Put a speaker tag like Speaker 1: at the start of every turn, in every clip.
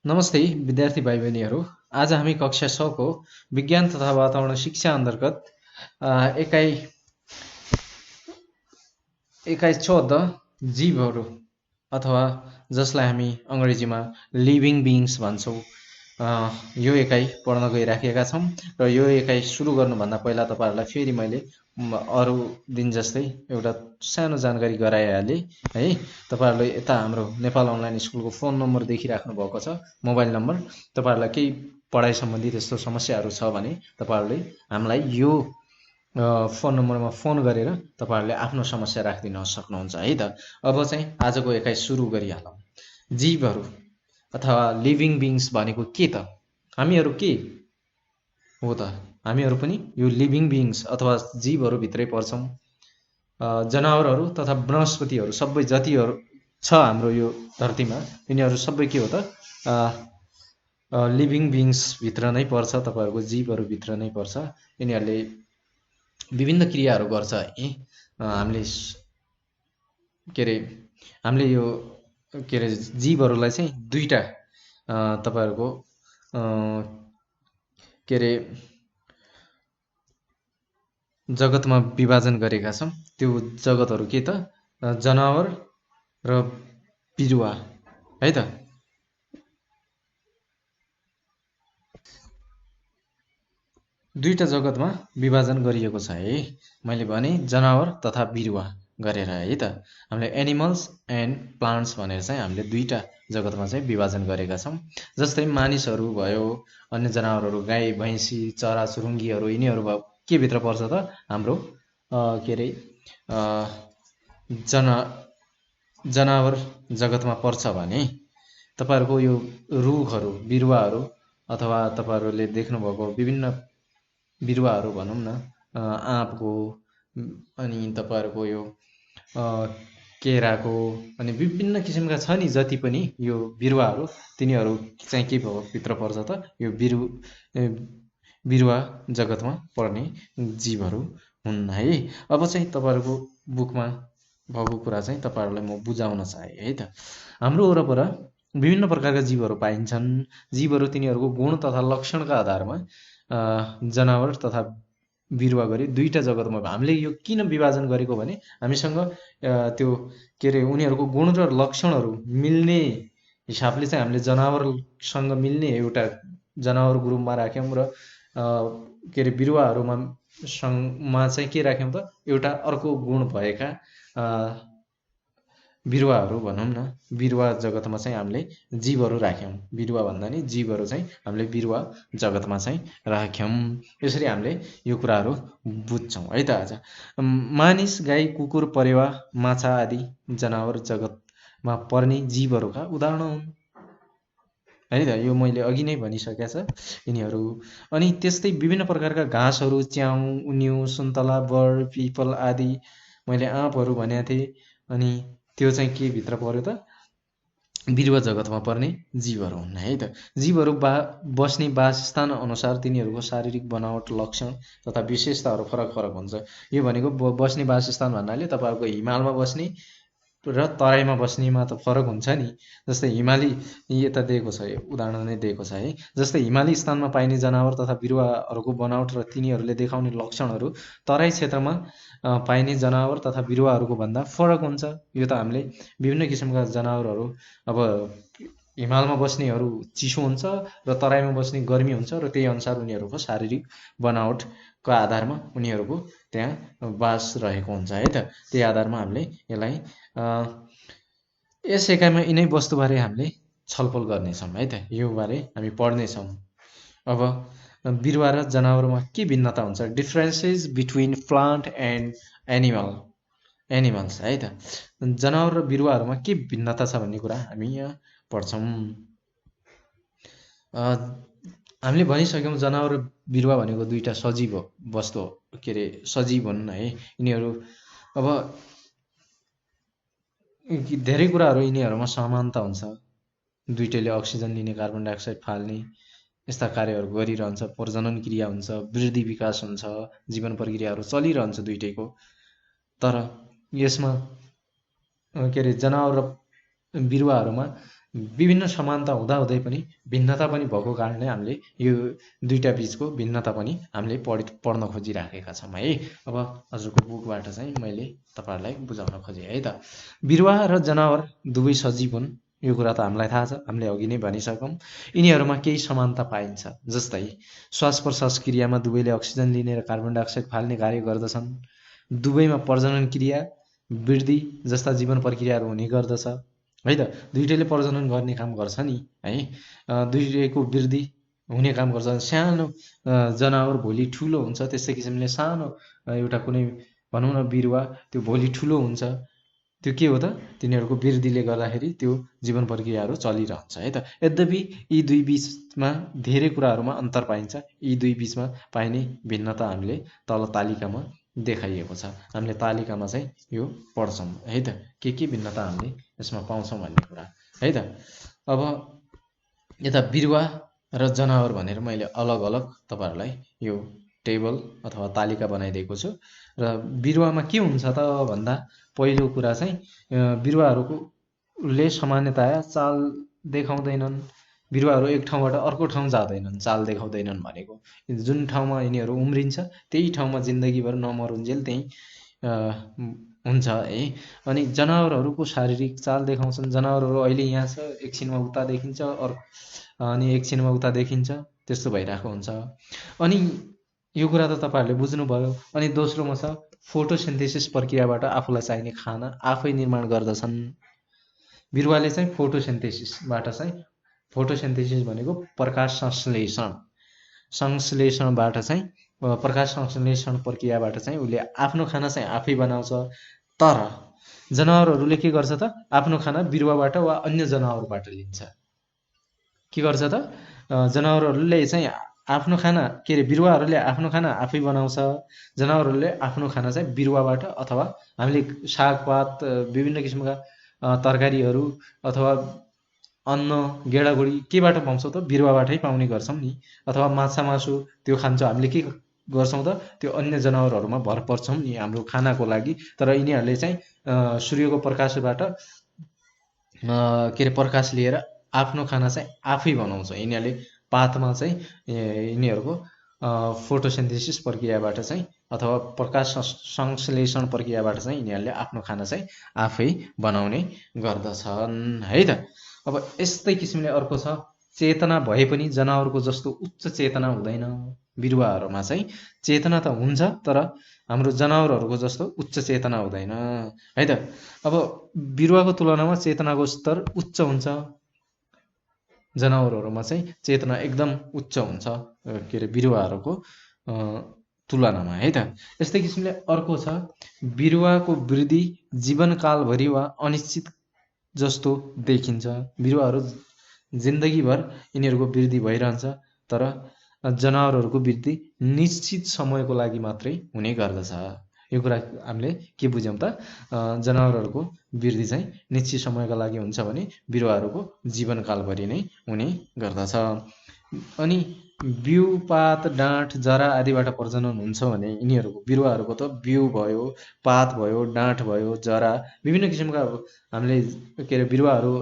Speaker 1: नमस्ते विद्यार्थी भाइ बहिनीहरू। आज हामी कक्षा 6 को विज्ञान तथा वातावरण शिक्षा अन्तर्गत एकाइ 14 जीवहरू अथवा जसलाई हामी अङ्ग्रेजीमा लिभिङ बिइङ्स भन्छौँ, यो एकाइ पढ्न गइराखेका छौँ। र यो एकाइ सुरु गर्नुभन्दा पहिला तपाईँहरूलाई फेरि मैले अरू दिन जस्तै एउटा सानो जानकारी गराइहालेँ है। तपाईँहरूले यता हाम्रो नेपाल अनलाइन स्कुलको फोन नम्बर देखिराख्नु भएको छ, मोबाइल नम्बर। तपाईँहरूलाई केही पढाइ सम्बन्धी त्यस्तो समस्याहरू छ भने तपाईँहरूले हामीलाई यो फोन नम्बरमा फोन गरेर तपाईँहरूले आफ्नो समस्या राखिदिन सक्नुहुन्छ है त। अब चाहिँ आजको एकाइ सुरु गरिहालौँ। जीवहरू अथवा लिभिङ बिइङ्स भनेको के त? हामीहरू के हो त? हामीहरू पनि यो लिभिङ बिइङ्स अथवा जीवहरूभित्रै पर्छौँ। जनावरहरू तथा वनस्पतिहरू सबै जतिहरू छ हाम्रो यो धरतीमा, यिनीहरू सबै के हो त? लिभिङ बिइङ्स भित्र नै पर्छ, तपाईँहरूको जीवहरूभित्र नै पर्छ। यिनीहरूले विभिन्न क्रियाहरू गर्छ है। हामीले यो जीवहरूलाई चाहिँ दुईटा तपाईँहरूको जगतमा विभाजन गरेका छौँ। त्यो जगतहरू के त? जनावर र बिरुवा है त। दुईटा जगतमा विभाजन गरिएको छ है। मैले भने जनावर तथा बिरुवा गरेर है त। हामीले एनिमल्स एन्ड प्लान्ट्स भनेर चाहिँ हामीले दुईटा जगतमा चाहिँ विभाजन गरेका छौँ। जस्तै मानिसहरू भयो, अन्य जनावरहरू गाई भैँसी चराचुरुङ्गीहरू, यिनीहरू भयो के भित्र पर्छ त? हाम्रो जनावर जगतमा पर्छ भने तपाईँहरूको यो रुखहरू बिरुवाहरू अथवा तपाईँहरूले देख्नुभएको विभिन्न बिरुवाहरू भनौँ न, आँपको, अनि तपाईँहरूको यो केराको, अनि विभिन्न किसिमका छ नि जति पनि यो बिरुवाहरू, तिनीहरू चाहिँ के भित्र पर्छ त? यो बिरुवा जगतमा पर्ने जीवहरू हुन् है। अब चाहिँ तपाईँहरूको बुकमा भएको कुरा चाहिँ तपाईँहरूलाई म बुझाउन चाहे है त। हाम्रो वरपर विभिन्न प्रकारका जीवहरू पाइन्छन्। जीवहरू तिनीहरूको गुण तथा लक्षणका आधारमा जनावर तथा बिरुवा गरी दुईटा जगतमा हामीले यो किन विभाजन गरेको भने हामीसँग त्यो उनीहरूको गुण र लक्षणहरू मिल्ने हिसाबले चाहिँ हामीले जनावरसँग मिल्ने एउटा जनावर ग्रुपमा राख्यौँ र बिरुवाहरूमा चाहिँ के राख्यौँ त? एउटा अर्को गुण भएका बिरुवाहरू भनौँ न, बिरुवा जगतमा चाहिँ हामीले जीवहरू राख्यौँ। बिरुवा भन्दा नि जीवहरू चाहिँ हामीले बिरुवा जगतमा चाहिँ राख्यौँ। यसरी हामीले यो कुराहरू बुझ्छौँ है त। आज मानिस, गाई, कुकुर, परेवा, माछा आदि जनावर जगतमा पर्ने जीवहरूका उदाहरण हुन् है त। यो मैले अघि नै भनिसकेको छ यिनीहरू। अनि त्यस्तै विभिन्न प्रकारका घाँसहरू, च्याउ, उन्यु, सुन्तला, बर, पिपल आदि, मैले आँपहरू भनेको थिएँ। अनि त्यो चाहिँ के भित्र पर्यो त? बिरुवा जगतमा पर्ने जीवहरू हुन् है त। जीवहरू बस्ने वासस्थान अनुसार तिनीहरूको शारीरिक बनावट, लक्षण तथा विशेषताहरू फरक फरक हुन्छ। यो भनेको बस्ने वासस्थान भन्नाले तपाईँहरूको हिमालमा बस्ने र तराईमा बस्नेमा त फरक हुन्छ नि। जस्तै हिमाली यता दिएको छ, उदाहरण नै दिएको छ है। जस्तै हिमाली स्थानमा पाइने जनावर तथा बिरुवाहरूको बनावट र तिनीहरूले देखाउने लक्षणहरू तराई क्षेत्रमा पाइने जनावर तथा बिरुवाहरूको भन्दा फरक हुन्छ। यो त हामीले विभिन्न किसिमका जनावरहरू, अब हिमालमा बस्नेहरू चिसो हुन्छ र तराईमा बस्ने गर्मी हुन्छ, र त्यही अनुसार उनीहरूको शारीरिक बनावटको आधारमा उनीहरूको त्यहाँ बास रहेको हुन्छ है त। त्यही आधारमा हामीले यसलाई यस एकाइमा यिनै वस्तुबारे हामीले छलफल गर्नेछौँ है त। यो बारे हामी पढ्नेछौँ। अब बिरुवा र जनावरमा के भिन्नता हुन्छ? Differences between plant and animals है त। जनावर र बिरुवाहरूमा के भिन्नता छ भन्ने कुरा हामी यहाँ पढ्छौँ। हामीले भनिसक्यौँ जनावर र बिरुवा भनेको दुईटा सजीव वस्तु सजीव हुन् है। यिनीहरू अब धेरै कुराहरू यिनीहरूमा समानता हुन्छ। दुईटैले अक्सिजन लिने, कार्बन डाइअक्साइड फाल्ने, यस्ता कार्यहरू गरिरहन्छ। प्रजनन क्रिया हुन्छ, वृद्धि विकास हुन्छ, जीवन प्रक्रियाहरू चलिरहन्छ दुईटैको। तर यसमा जनावर र बिरुवाहरूमा विभिन्न समानता हुँदाहुँदै पनि भिन्नता पनि भएको कारणले हामीले यो दुईटा बीचको भिन्नता पनि हामीले पढ्न खोजिराखेका छौँ है। अब हजुरको बुकबाट चाहिँ मैले तपाईँहरूलाई बुझाउन खोजेँ है त। बिरुवा र जनावर दुवै सजीव हुन्, यो कुरा त हामीलाई थाहा छ, हामीले अघि नै भनिसकौँ। यिनीहरूमा केही समानता पाइन्छ, जस्तै श्वास प्रश्वास क्रियामा दुवैले अक्सिजन लिने र कार्बन डाइअक्साइड फाल्ने कार्य गर्दछन्। दुवैमा प्रजनन क्रिया, वृद्धि जस्ता जीवन प्रक्रियाहरू हुने गर्दछ है त। दुईटैले प्रजनन गर्ने काम गर्छ नि है, दुईटैको वृद्धि हुने काम गर्छ। सानो जनावर भोलि ठुलो हुन्छ, त्यस्तै किसिमले सानो एउटा कुनै भनौँ न बिरुवा त्यो भोलि ठुलो हुन्छ, त्यो के हो त, तिनीहरूको वृद्धिले गर्दाखेरि त्यो जीवन प्रक्रियाहरू चलिरहन्छ है त। यद्यपि यी दुई बीचमा धेरै कुराहरूमा अन्तर पाइन्छ। यी दुई बीचमा पाइने भिन्नता हामीले तल तालिकामा देखाइएको छ, हामीले तालिकामा चाहिँ यो पढ्छौँ है त, के भिन्नता हामीले यसमा पाउँछौँ भन्ने कुरा है त। अब यता बिरुवा र जनावर भनेर मैले अलग अलग तपाईँहरूलाई यो टेबल अथवा तालिका बनाइदिएको छु। र बिरुवामा के हुन्छ त भन्दा पहिलो कुरा चाहिँ बिरुवाहरूले सामान्यतया चाल देखाउँदैनन्। बिरुवाहरू एक ठाउँबाट अर्को ठाउँ जाँदैनन्, चाल देखाउँदैनन् भनेको जुन ठाउँमा यिनीहरू उम्रिन्छ त्यही ठाउँमा जिन्दगीभर नमरुन्जेल त्यही हुन्छ है। अनि जनावरहरूको शारीरिक चाल देखाउँछन्। जनावरहरू अहिले यहाँ छ, एकछिनमा उता देखिन्छ, अनि एकछिनमा उता देखिन्छ, त्यस्तो भइरहेको हुन्छ। अनि यो कुरा त तपाईँहरूले बुझ्नुभयो। अनि दोस्रोमा छ फोटोसिन्थेसिस प्रक्रियाबाट आफूलाई चाहिने खाना आफै निर्माण गर्दछन्। बिरुवाले चाहिँ फोटोसिन्थेसिसबाट चाहिँ, फोटोसिन्थेसिस भनेको प्रकाश संश्लेषणबाट चाहिँ, प्रकाश संश्लेषण प्रक्रियाबाट चाहिँ उसले आफ्नो खाना चाहिँ आफै बनाउँछ। तर जनावरहरूले के गर्छ त, आफ्नो खाना बिरुवाबाट वा अन्य जनावरबाट लिन्छ। के गर्छ त, जनावरहरूले चाहिँ आफ्नो खाना बिरुवाहरूले आफ्नो खाना आफै बनाउँछ। जनावरहरूले आफ्नो खाना चाहिँ बिरुवाबाट अथवा हामीले सागपात विभिन्न किसिमका तरकारीहरू अथवा अन्न गेडागुडी केबाट पाउँछौँ त, बिरुवाबाटै पाउने गर्छौँ नि। अथवा माछा मासु त्यो खान्छौँ हामीले, के गर्छौँ त, त्यो अन्य जनावरहरूमा भर पर्छौँ नि हाम्रो खानाको लागि। तर यिनीहरूले चाहिँ सूर्यको प्रकाशबाट प्रकाश लिएर आफ्नो खाना चाहिँ आफै बनाउँछ। यिनीहरूले पातमा चाहिँ यिनीहरूको फोटोसिन्थेसिस प्रक्रियाबाट चाहिँ अथवा प्रकाश संश्लेषण प्रक्रियाबाट चाहिँ यिनीहरूले आफ्नो खाना चाहिँ आफै बनाउने गर्दछन् है त। अब यस्तै किसिमले अर्को छ, चेतना भए पनि जनावरको जस्तो उच्च चेतना हुँदैन। बिरुवाहरूमा चाहिँ चेतना त हुन्छ, तर हाम्रो जनावरहरूको जस्तो उच्च चेतना हुँदैन है त। अब बिरुवाको तुलनामा चेतनाको स्तर उच्च हुन्छ, जनावरहरूमा चाहिँ चेतना एकदम उच्च हुन्छ बिरुवाहरूको तुलनामा है त। यस्तै किसिमले अर्को छ, बिरुवाको वृद्धि जीवनकालभरि वा अनिश्चित जस्तो देखिन्छ। बिरुवाहरू जिन्दगीभर यिनीहरूको वृद्धि भइरहन्छ, तर जनावरहरूको वृद्धि निश्चित समयको लागि मात्रै हुने गर्दछ। यो कुरा हामीले के बुझ्यौँ त, जनावरहरूको वृद्धि चाहिँ निश्चित समयका लागि हुन्छ भने बिरुवाहरूको जीवनकालभरि नै हुने गर्दछ। अनि बिउ पात डाँठ जरा आदिबाट प्रजनन हुन्छ भने यिनीहरूको बिरुवाहरूको त बिउ भयो, पात भयो, डाँठ भयो, जरा विभिन्न किसिमका हामीले बिरुवाहरू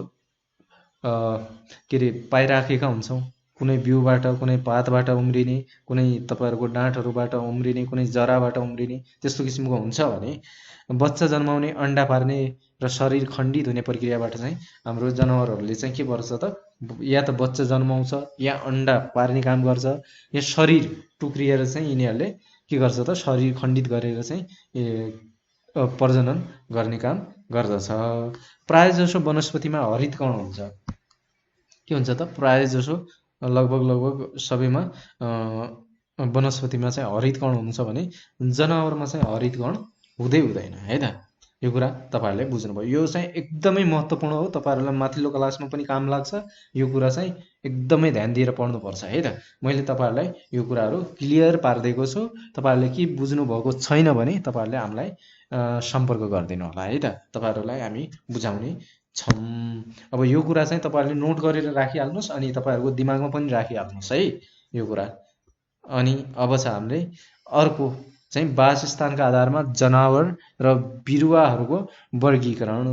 Speaker 1: पाइराखेका हुन्छौँ। कुनै बिउबाट, कुनै पातबाट उम्रिने, कुनै तपाईँहरूको डाँठहरूबाट उम्रिने, कुनै जराबाट उम्रिने, त्यस्तो किसिमको हुन्छ भने बच्चा जन्माउने, अन्डा पार्ने र शरीर खण्डित हुने प्रक्रियाबाट चाहिँ हाम्रो जनावरहरूले चाहिँ के गर्छ त, या त बच्चा जन्माउँछ, या अन्डा पार्ने काम गर्छ, या शरीर टुक्रिएर चाहिँ यिनीहरूले के गर्छ त, शरीर खण्डित गरेर चाहिँ प्रजनन गर्ने काम गर्दछ। प्रायःजसो वनस्पतिमा हरित कण हुन्छ। के हुन्छ त, प्रायःजसो लगभग सबैमा वनस्पतिमा चाहिँ हरित कण हुन्छ भने जनावरमा चाहिँ हरित कण हुँदैन है त। यो कुरा तपाईँहरूले बुझ्नुभयो। यो चाहिँ एकदमै महत्त्वपूर्ण हो, तपाईँहरूलाई माथिल्लो क्लासमा पनि काम लाग्छ। यो कुरा चाहिँ एकदमै ध्यान दिएर पढ्नुपर्छ है त। मैले तपाईँहरूलाई यो कुराहरू क्लियर पारिदिएको छु। तपाईँहरूले के बुझ्नुभएको छैन भने तपाईँहरूले हामीलाई सम्पर्क गरिदिनु होला है त, तपाईँहरूलाई हामी बुझाउने छौँ। अब यो कुरा चाहिँ तपाईँहरूले नोट गरेर राखिहाल्नुहोस्, अनि तपाईँहरूको दिमागमा पनि राखिहाल्नुहोस् है यो कुरा। अनि अब छ हामीले अर्को चाहिँ वासस्थानका आधारमा जनावर र बिरुवाहरूको वर्गीकरण।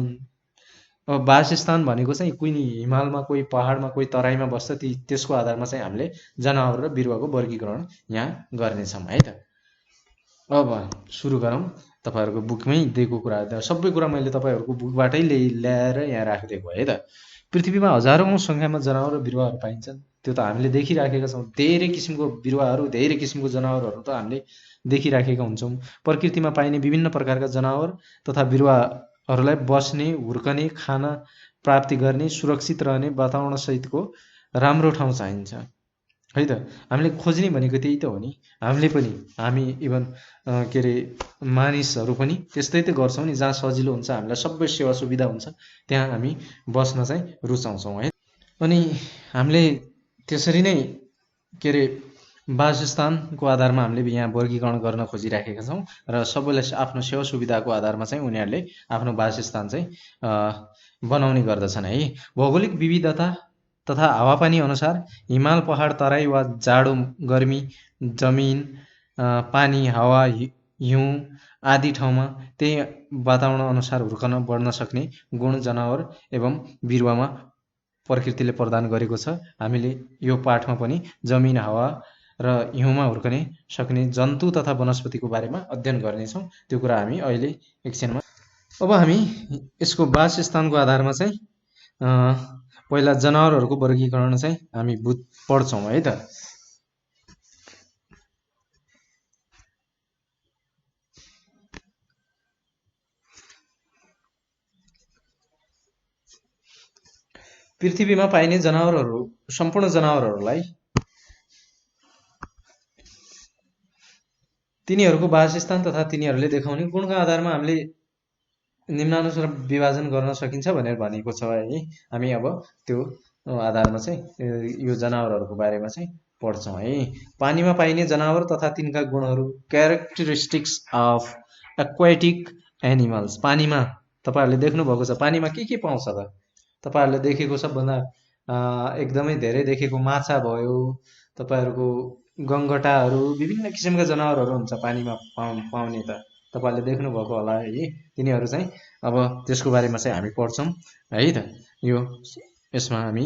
Speaker 1: अब वासस्थान भनेको चाहिँ कुनै हिमालमा, कोही पहाडमा, कोही तराईमा बस्छ, त्यसको आधारमा चाहिँ हामीले जनावर र बिरुवाको वर्गीकरण यहाँ गर्नेछौँ है त। अब सुरु गरौँ। तपाईँहरूको बुकमै दिएको कुरा सबै कुरा मैले तपाईँहरूको बुकबाटै ल्याएर यहाँ राखिदिएको है त। पृथ्वीमा हजारौँ सङ्ख्यामा जनावर र बिरुवाहरू पाइन्छन्, त्यो त हामीले देखिराखेका छौँ। धेरै किसिमको बिरुवाहरू, धेरै किसिमको जनावरहरू त हामीले देखिराखेका हुन्छौँ। प्रकृतिमा पाइने विभिन्न प्रकारका जनावर तथा बिरुवाहरूलाई बस्ने, हुर्कने, खाना प्राप्ति गर्ने, सुरक्षित रहने वातावरण सहितको राम्रो ठाउँ चाहिन्छ है त। हामीले खोज्ने भनेको त्यही त हो नि। हामी इभन के अरे मानिसहरू पनि त्यस्तै त गर्छौँ नि। जहाँ सजिलो हुन्छ, हामीलाई सबै सेवा सुविधा हुन्छ, त्यहाँ हामी बस्न चाहिँ रुचाउँछौँ है। अनि हामीले त्यसरी नै के अरे वासस्थानको आधारमा हामीले यहाँ वर्गीकरण गर्न खोजिराखेका छौँ र सबैलाई आफ्नो सेवा सुविधाको आधारमा चाहिँ उनीहरूले आफ्नो वासस्थान चाहिँ बनाउने गर्दछन् है। भौगोलिक विविधता तथा हावापानी अनुसार हिमाल, पहाड, तराई वा जाडो गर्मी जमिन, पानी, हावा, हिउँ आदि ठाउँमा त्यही वातावरण अनुसार हुर्कन बढ्न सक्ने गुण जनावर एवं बिरुवामा प्रकृतिले प्रदान गरेको छ। हामीले यो पाठमा पनि जमिन, हावा र हिउँमा हुर्कने सक्ने जन्तु तथा वनस्पतिको बारेमा अध्ययन गर्नेछौँ। त्यो कुरा हामी अहिले एकछिनमा। अब हामी यसको वासस्थानको आधारमा चाहिँ पहिला जनावरहरूको वर्गीकरण चाहिँ हामी पढ्छौँ है त। पृथ्वीमा पाइने जनावरहरू, सम्पूर्ण जनावरहरूलाई तिनीहरूको वासस्थान तथा तिनीहरूले देखाउने गुणका आधारमा हामीले निम्नानुसार विभाजन गर्न सकिन्छ भनेर भनेको छ है। हामी अब त्यो आधारमा चाहिँ यो जनावरहरूको बारेमा चाहिँ पढ्छौँ है। पानीमा पाइने जनावर तथा तिनका गुणहरू, क्यारेक्टरिस्टिक्स अफ एक्वाटिक एनिमल्स। पानीमा तपाईँहरूले देख्नुभएको छ, पानीमा के पाउँछ त? तपाईँहरूले देखेको सबभन्दा एकदमै धेरै देखेको माछा भयो, तपाईँहरूको गङ्गटाहरू, विभिन्न किसिमका जनावरहरू हुन्छ पानीमा पाउने त तपाईँहरूले देख्नुभएको होला है। तिनीहरू चाहिँ अब त्यसको बारेमा चाहिँ हामी पढ्छौँ है त। यसमा हामी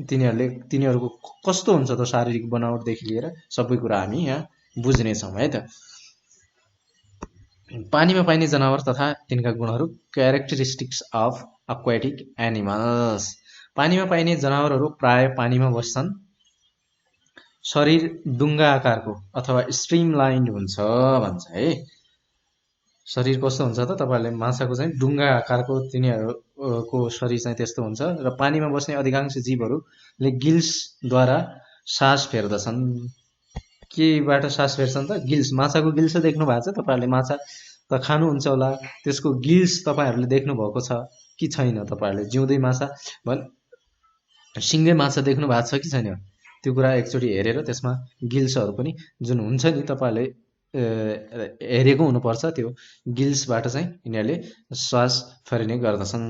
Speaker 1: तिनीहरूको कस्तो हुन्छ त शारीरिक बनावटदेखि लिएर सबै कुरा हामी यहाँ बुझ्नेछौँ है त। पानीमा पाइने जनावर तथा तिनका गुणहरू, क्यारेक्टरिस्टिक्स अफ एक्वाटिक एनिमल्स। पानीमा पाइने जनावरहरू प्राय पानीमा बस्छन्। शरीर डुङ्गा आकारको अथवा स्ट्रिमलाइन्ड हुन्छ भन्छ है। शरीर कस्तो हुन्छ त? तपाईँहरूले माछाको चाहिँ डुङ्गा आकारको तिनीहरूको शरीर चाहिँ त्यस्तो हुन्छ। र पानीमा बस्ने अधिकांश जीवहरूले गिल्सद्वारा सास फेर्दछन्। केबाट सास फेर्छन् त? गिल्स। माछाको गिल्स देख्नु भएको छ तपाईँहरूले? माछा त खानुहुन्छ होला, त्यसको गिल्स तपाईँहरूले देख्नुभएको छ कि छैन? तपाईँहरूले जिउँदै माछा सिङ्गे माछा देख्नु भएको छ कि छैन? त्यो कुरा एकचोटि हेरेर त्यसमा गिल्सहरू पनि जुन हुन्छ नि, तपाईँहरूले हेरेको हुनुपर्छ। त्यो गिल्सबाट चाहिँ यिनीहरूले श्वास फेर्ने गर्दछन्।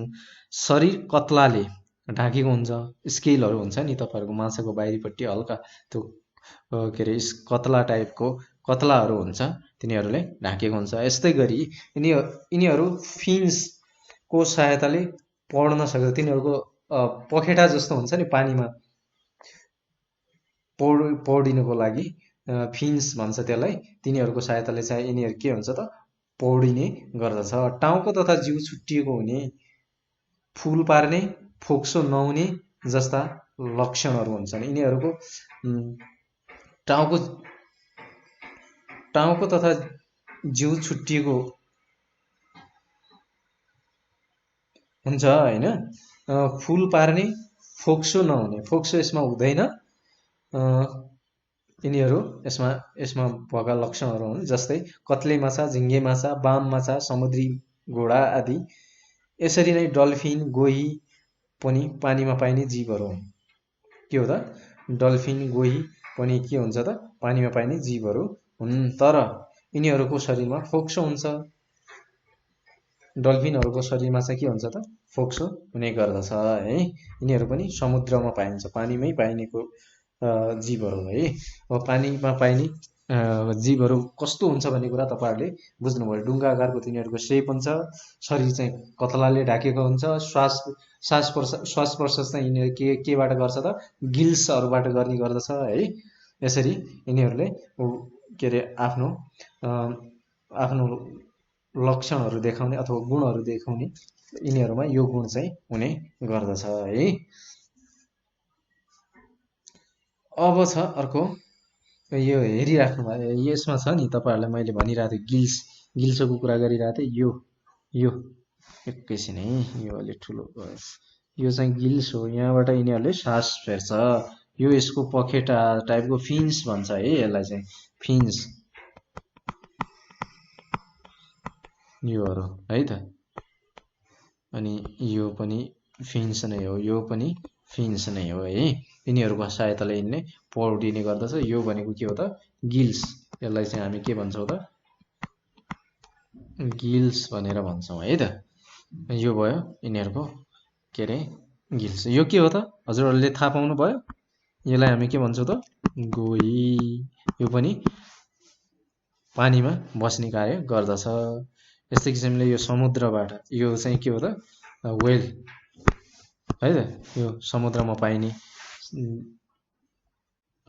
Speaker 1: शरीर कत्लाले ढाकेको हुन्छ। स्केलहरू हुन्छ नि तपाईँहरूको माछाको बाहिरीपट्टि हल्का त्यो के अरे कत्ला टाइपको कत्लाहरू हुन्छ, तिनीहरूले ढाकेको हुन्छ। यस्तै गरी यिनीहरू फिन्सको सहायताले पढ्न सक्छ। तिनीहरूको पखेटा जस्तो हुन्छ नि, पानीमा पौडिनको लागि फिन्स भन्छ त्यसलाई। तिनीहरूको सहायताले चाहिँ यिनीहरू के हुन्छ त? पौडिने गर्दछ। टाउको तथा जिउ छुट्टिएको हुने, फुल पार्ने, फोक्सो नहुने जस्ता लक्षणहरू हुन्छन्। यिनीहरूको टाउको तथा जिउ छुट्टिएको हुन्छ होइन। फुल पार्ने, फोक्सो नहुने, फोक्सो यसमा हुँदैन। यिनीहरू यसमा भएका लक्षणहरू हुन्, जस्तै कत्ले माछा, झिङ्गे माछा, बाम माछा, समुद्री घोडा आदि। यसरी नै डल्फिन, गोही पनि पानीमा पाइने जीवहरू हुन्। के हो त? डल्फिन, गोही पनि के हुन्छ त? पानीमा पाइने जीवहरू हुन्। तर यिनीहरूको शरीरमा फोक्सो हुन्छ। डल्फिनहरूको शरीरमा चाहिँ के हुन्छ त? फोक्सो हुने गर्दछ है। यिनीहरू पनि समुद्रमा पाइन्छ, पानीमै पाइनेको जीवहरू है। अब पानीमा पाइने जीवहरू कस्तो हुन्छ भन्ने कुरा तपाईँहरूले बुझ्नुभयो। डुङ्गा आकारको तिनीहरूको सेप हुन्छ, शरीर चाहिँ कतलाले ढाकेको हुन्छ, श्वास प्रश्वास चाहिँ यिनीहरू केबाट गर्छ त गिल्सहरूबाट गर्ने गर्दछ है। यसरी यिनीहरूले के अरे आफ्नो आफ्नो लक्षणहरू देखाउने अथवा गुणहरू देखाउने यिनीहरूमा यो गुण चाहिँ हुने गर्दछ है। अब छ अर्को, यो हेरिराख्नु भयो, यसमा छ नि तपाईँहरूलाई मैले भनिरहेको थिएँ गिल्सको कुरा गरिरहेको थिएँ। यो एकैछिन है, यो अलि ठुलो भयो। यो चाहिँ गिल्स हो, यहाँबाट यिनीहरूले सास फेर्छ। यो यसको पखेटा टाइपको फिन्स भन्छ है, यसलाई चाहिँ फिन्स योहरू है त। अनि यो पनि फिन्स नै हो, यो पनि फिन्स नै हो है। यिनीहरूको सहायताले यिनले पौडिने गर्दछ। यो भनेको के हो त गिल्स, यसलाई चाहिँ हामी के भन्छौँ त गिल्स भनेर भन्छौँ है त। यो भयो यिनीहरूको के अरे गिल्स। यो के हो त हजुरहरूले थाहा पाउनु भयो, यसलाई हामी के भन्छौँ त गोही। यो पनि पानीमा बस्ने कार्य गर्दछ। यस्तै किसिमले यो समुद्रबाट यो चाहिँ के हो त वेल है त। यो समुद्रमा पाइने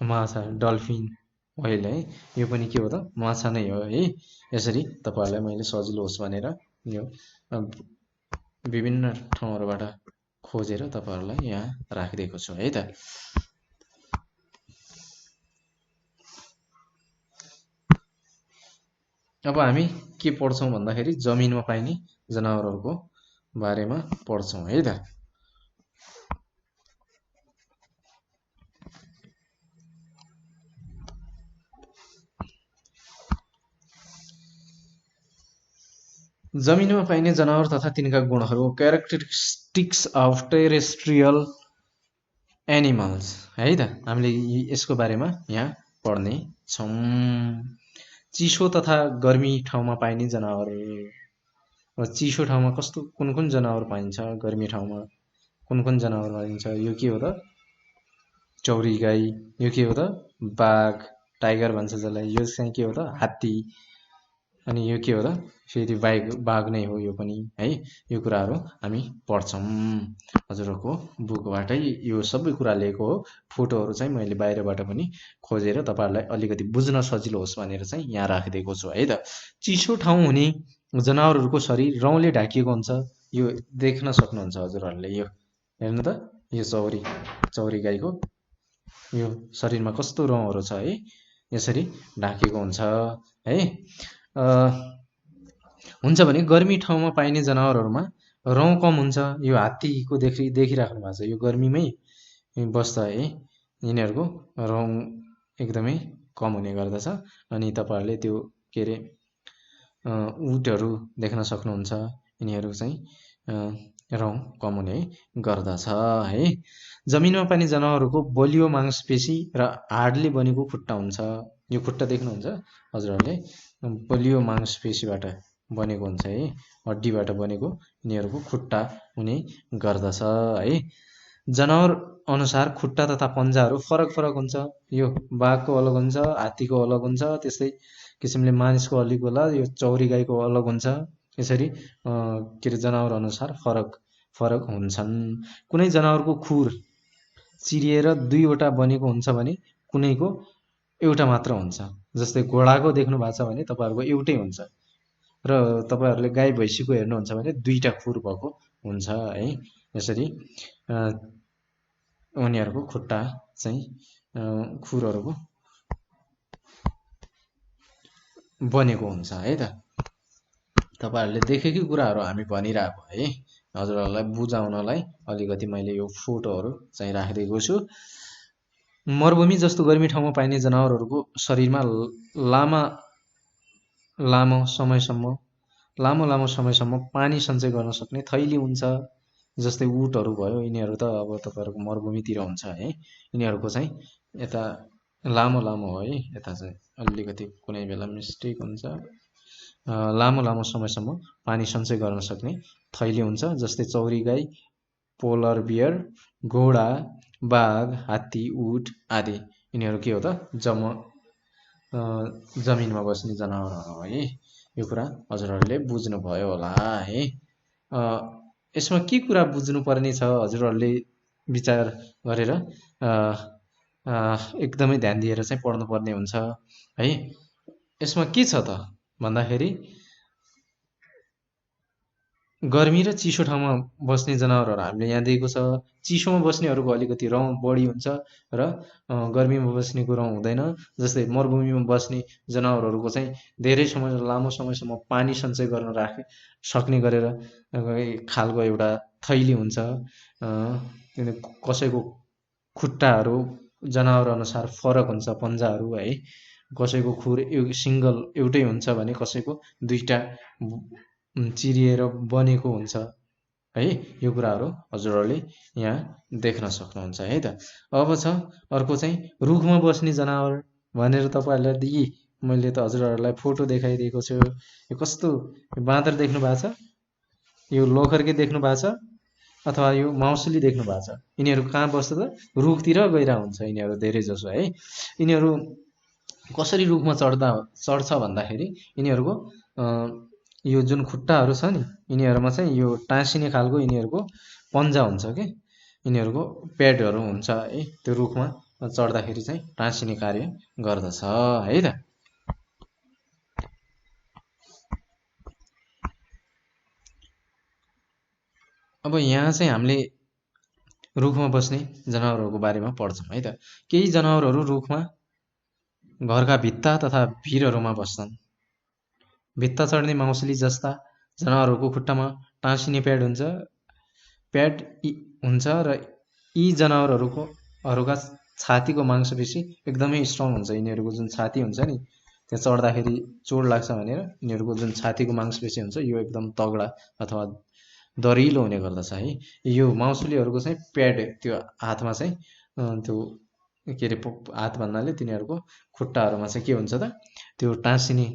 Speaker 1: माछा डल्फिन वेल है, यो पनि के हो त माछा नै हो है। यसरी तपाईँहरूलाई मैले सजिलो होस् भनेर यो विभिन्न ठाउँहरूबाट खोजेर तपाईँहरूलाई यहाँ राखिदिएको छु है त। अब हामी के पढ्छौँ भन्दाखेरि जमिनमा पाइने जनावरहरूको बारेमा पढ्छौँ है त। जमिनमा पाइने जनावर तथा तिनका गुणहरू, क्यारेक्टरिस्टिक्स अफ टेरेस्ट्रियल एनिमल्स है त। हामीले यसको बारेमा यहाँ पढ्ने छौँ। चिसो तथा गर्मी ठाउँमा पाइने जनावर। चिसो ठाउँमा कस्तो कुन कुन जनावर पाइन्छ, गर्मी ठाउँमा कुन कुन जनावर पाइन्छ। यो के हो त चौरी गाई। यो के हो त बाघ, टाइगर भन्छ जसलाई। यो चाहिँ के हो त हात्ती। अनि यो के हो त फेरि बाघ नै हो यो पनि है। यो कुराहरू हामी पढ्छौँ हजुरहरूको बुकबाटै, यो सबै कुरा लिएको हो। फोटोहरू चाहिँ मैले बाहिरबाट पनि खोजेर तपाईँहरूलाई अलिकति बुझ्न सजिलो होस् भनेर चाहिँ यहाँ राखिदिएको छु है त। चिसो ठाउँ हुने जनावरहरूको शरीर रौँले ढाकिएको हुन्छ। यो देख्न सक्नुहुन्छ हजुरहरूले, यो हेर्नु त यो चौरी गाईको यो शरीरमा कस्तो रौँहरू छ है, यसरी ढाकेको हुन्छ है। हुन्छ भने गर्मी ठाउँमा पाइने जनावरहरूमा रौँ कम हुन्छ। यो हात्तीको देखिराख्नु भएको छ, यो गर्मीमै बस्छ है। यिनीहरूको रौँ एकदमै कम हुने गर्दछ। अनि तपाईँहरूले त्यो के अरे उटहरू देख्न सक्नुहुन्छ, यिनीहरू चाहिँ रौँ कम हुने गर्दछ है। जमिनमा पाइने जनावरहरूको बलियो मांसपेशी र हाडले बनेको खुट्टा हुन्छ। यो खुट्टा देख्नुहुन्छ हजुरहरूले, बलियो मांसपेशीबाट बनेको हुन्छ है, हड्डीबाट बनेको यिनीहरूको खुट्टा हुने गर्दछ है। जनावर अनुसार खुट्टा तथा पन्जाहरू फरक फरक हुन्छ। यो बाघको अलग हुन्छ, हात्तीको अलग हुन्छ, त्यस्तै किसिमले मानिसको अलग होला, यो चौरी गाईको अलग हुन्छ। यसरी के अरे जनावर अनुसार फरक फरक हुन्छन्। कुनै जनावरको खुर चिरिएर दुईवटा बनेको हुन्छ भने कुनैको एउटा मात्र हुन्छ। जस्तै घोडाको देख्नु भएको छ भने तपाईँहरूको एउटै हुन्छ, र तपाईँहरूले गाई भैँसीको हेर्नुहुन्छ भने दुईटा खुर भएको हुन्छ है। यसरी उनीहरूको खुट्टा चाहिँ खुरहरूको बनेको हुन्छ है त। तपाईँहरूले देखेकै कुराहरू हामी भनिरहेको है, हजुरहरूलाई बुझाउनलाई अलिकति मैले यो फोटोहरू चाहिँ राखिदिएको छु। मरुभूमि जस्तो गर्मी ठाउँमा पाइने जनावरहरूको शरीरमा लामो समयसम्म पानी सञ्चय गर्न सक्ने थैली हुन्छ। जस्तै उटहरू भयो, यिनीहरू त अब तपाईँहरूको मरुभूमितिर हुन्छ है। यिनीहरूको चाहिँ यता लामो हो है, यता चाहिँ अलिकति कुनै बेला मिस्टेक हुन्छ। लामो समयसम्म पानी सञ्चय गर्न सक्ने थैली हुन्छ। जस्तै चौरी गाई, पोलर बियर, घोडा, बाघ, हात्ती, उट आदि यिनीहरू के हो त जमिनमा बस्ने जनावरहरू हो है। यो कुरा हजुरहरूले बुझ्नुभयो होला है। यसमा के कुरा बुझ्नुपर्ने छ हजुरहरूले विचार गरेर एकदमै ध्यान दिएर चाहिँ पढ्नुपर्ने हुन्छ है। यसमा के छ त भन्दाखेरि गर्मी र चिसो ठाउँमा बस्ने जनावरहरू हामीले यहाँ दिएको छ। चिसोमा बस्नेहरूको अलिकति रौँ बढी हुन्छ र गर्मीमा बस्नेको रौँ हुँदैन। जस्तै मरुभूमिमा बस्ने जनावरहरूको चाहिँ धेरै समय लामो समयसम्म पानी सञ्चय गर्न सक्ने गरेर खालको एउटा थैली हुन्छ। कसैको खुट्टाहरू जनावर अनुसार फरक हुन्छ, पन्जाहरू है। कसैको खुर सिङ्गल एउटै हुन्छ भने कसैको दुईटा चिरिएर बनेको हुन्छ है। यो कुराहरू हजुरहरूले यहाँ देख्न सक्नुहुन्छ है त। अब छ अर्को चाहिँ रुखमा बस्ने जनावर भनेर तपाईँहरूलाई मैले त हजुरहरूलाई फोटो देखाइदिएको छु। यो कस्तो बाँदर देख्नु भएको छ, यो लोखर्के देख्नु भएको छ, अथवा यो माउसुली देख्नु भएको छ। यिनीहरू कहाँ बस्छ त? रुखतिर गइरहेको हुन्छ यिनीहरू धेरै जसो है। यिनीहरू कसरी रुखमा चढ्छ भन्दाखेरि यिनीहरूको यो जुन खुट्टाहरू छ नि, यिनीहरूमा चाहिँ यो टाँसिने खालको यिनीहरूको पन्जा हुन्छ कि यिनीहरूको प्याडहरू हुन्छ है। त्यो रुखमा चढ्दाखेरि चाहिँ टाँसिने कार्य गर्दछ है त। अब यहाँ चाहिँ हामीले रुखमा बस्ने जनावरहरूको बारेमा पढ्छौँ है त। केही जनावरहरू रुखमा घरका भित्ता तथा भिरहरूमा बस्छन्। भित्ता चढ्ने माउसली जस्ता जनावरहरूको खुट्टामा टाँसिने प्याड हुन्छ र यी जनावरहरूका छातीको मांसपेशी एकदमै स्ट्रङ हुन्छ। यिनीहरूको जुन छाती हुन्छ नि, त्यहाँ चढ्दाखेरि चोट लाग्छ भनेर यिनीहरूको जुन छातीको मांसपेशी हुन्छ यो एकदम तगडा अथवा दरिलो हुने गर्दछ है। यो माउसुलीहरूको चाहिँ प्याड त्यो हातमा चाहिँ त्यो के अरे हात भन्नाले तिनीहरूको खुट्टाहरूमा चाहिँ के हुन्छ त, त्यो टाँसिने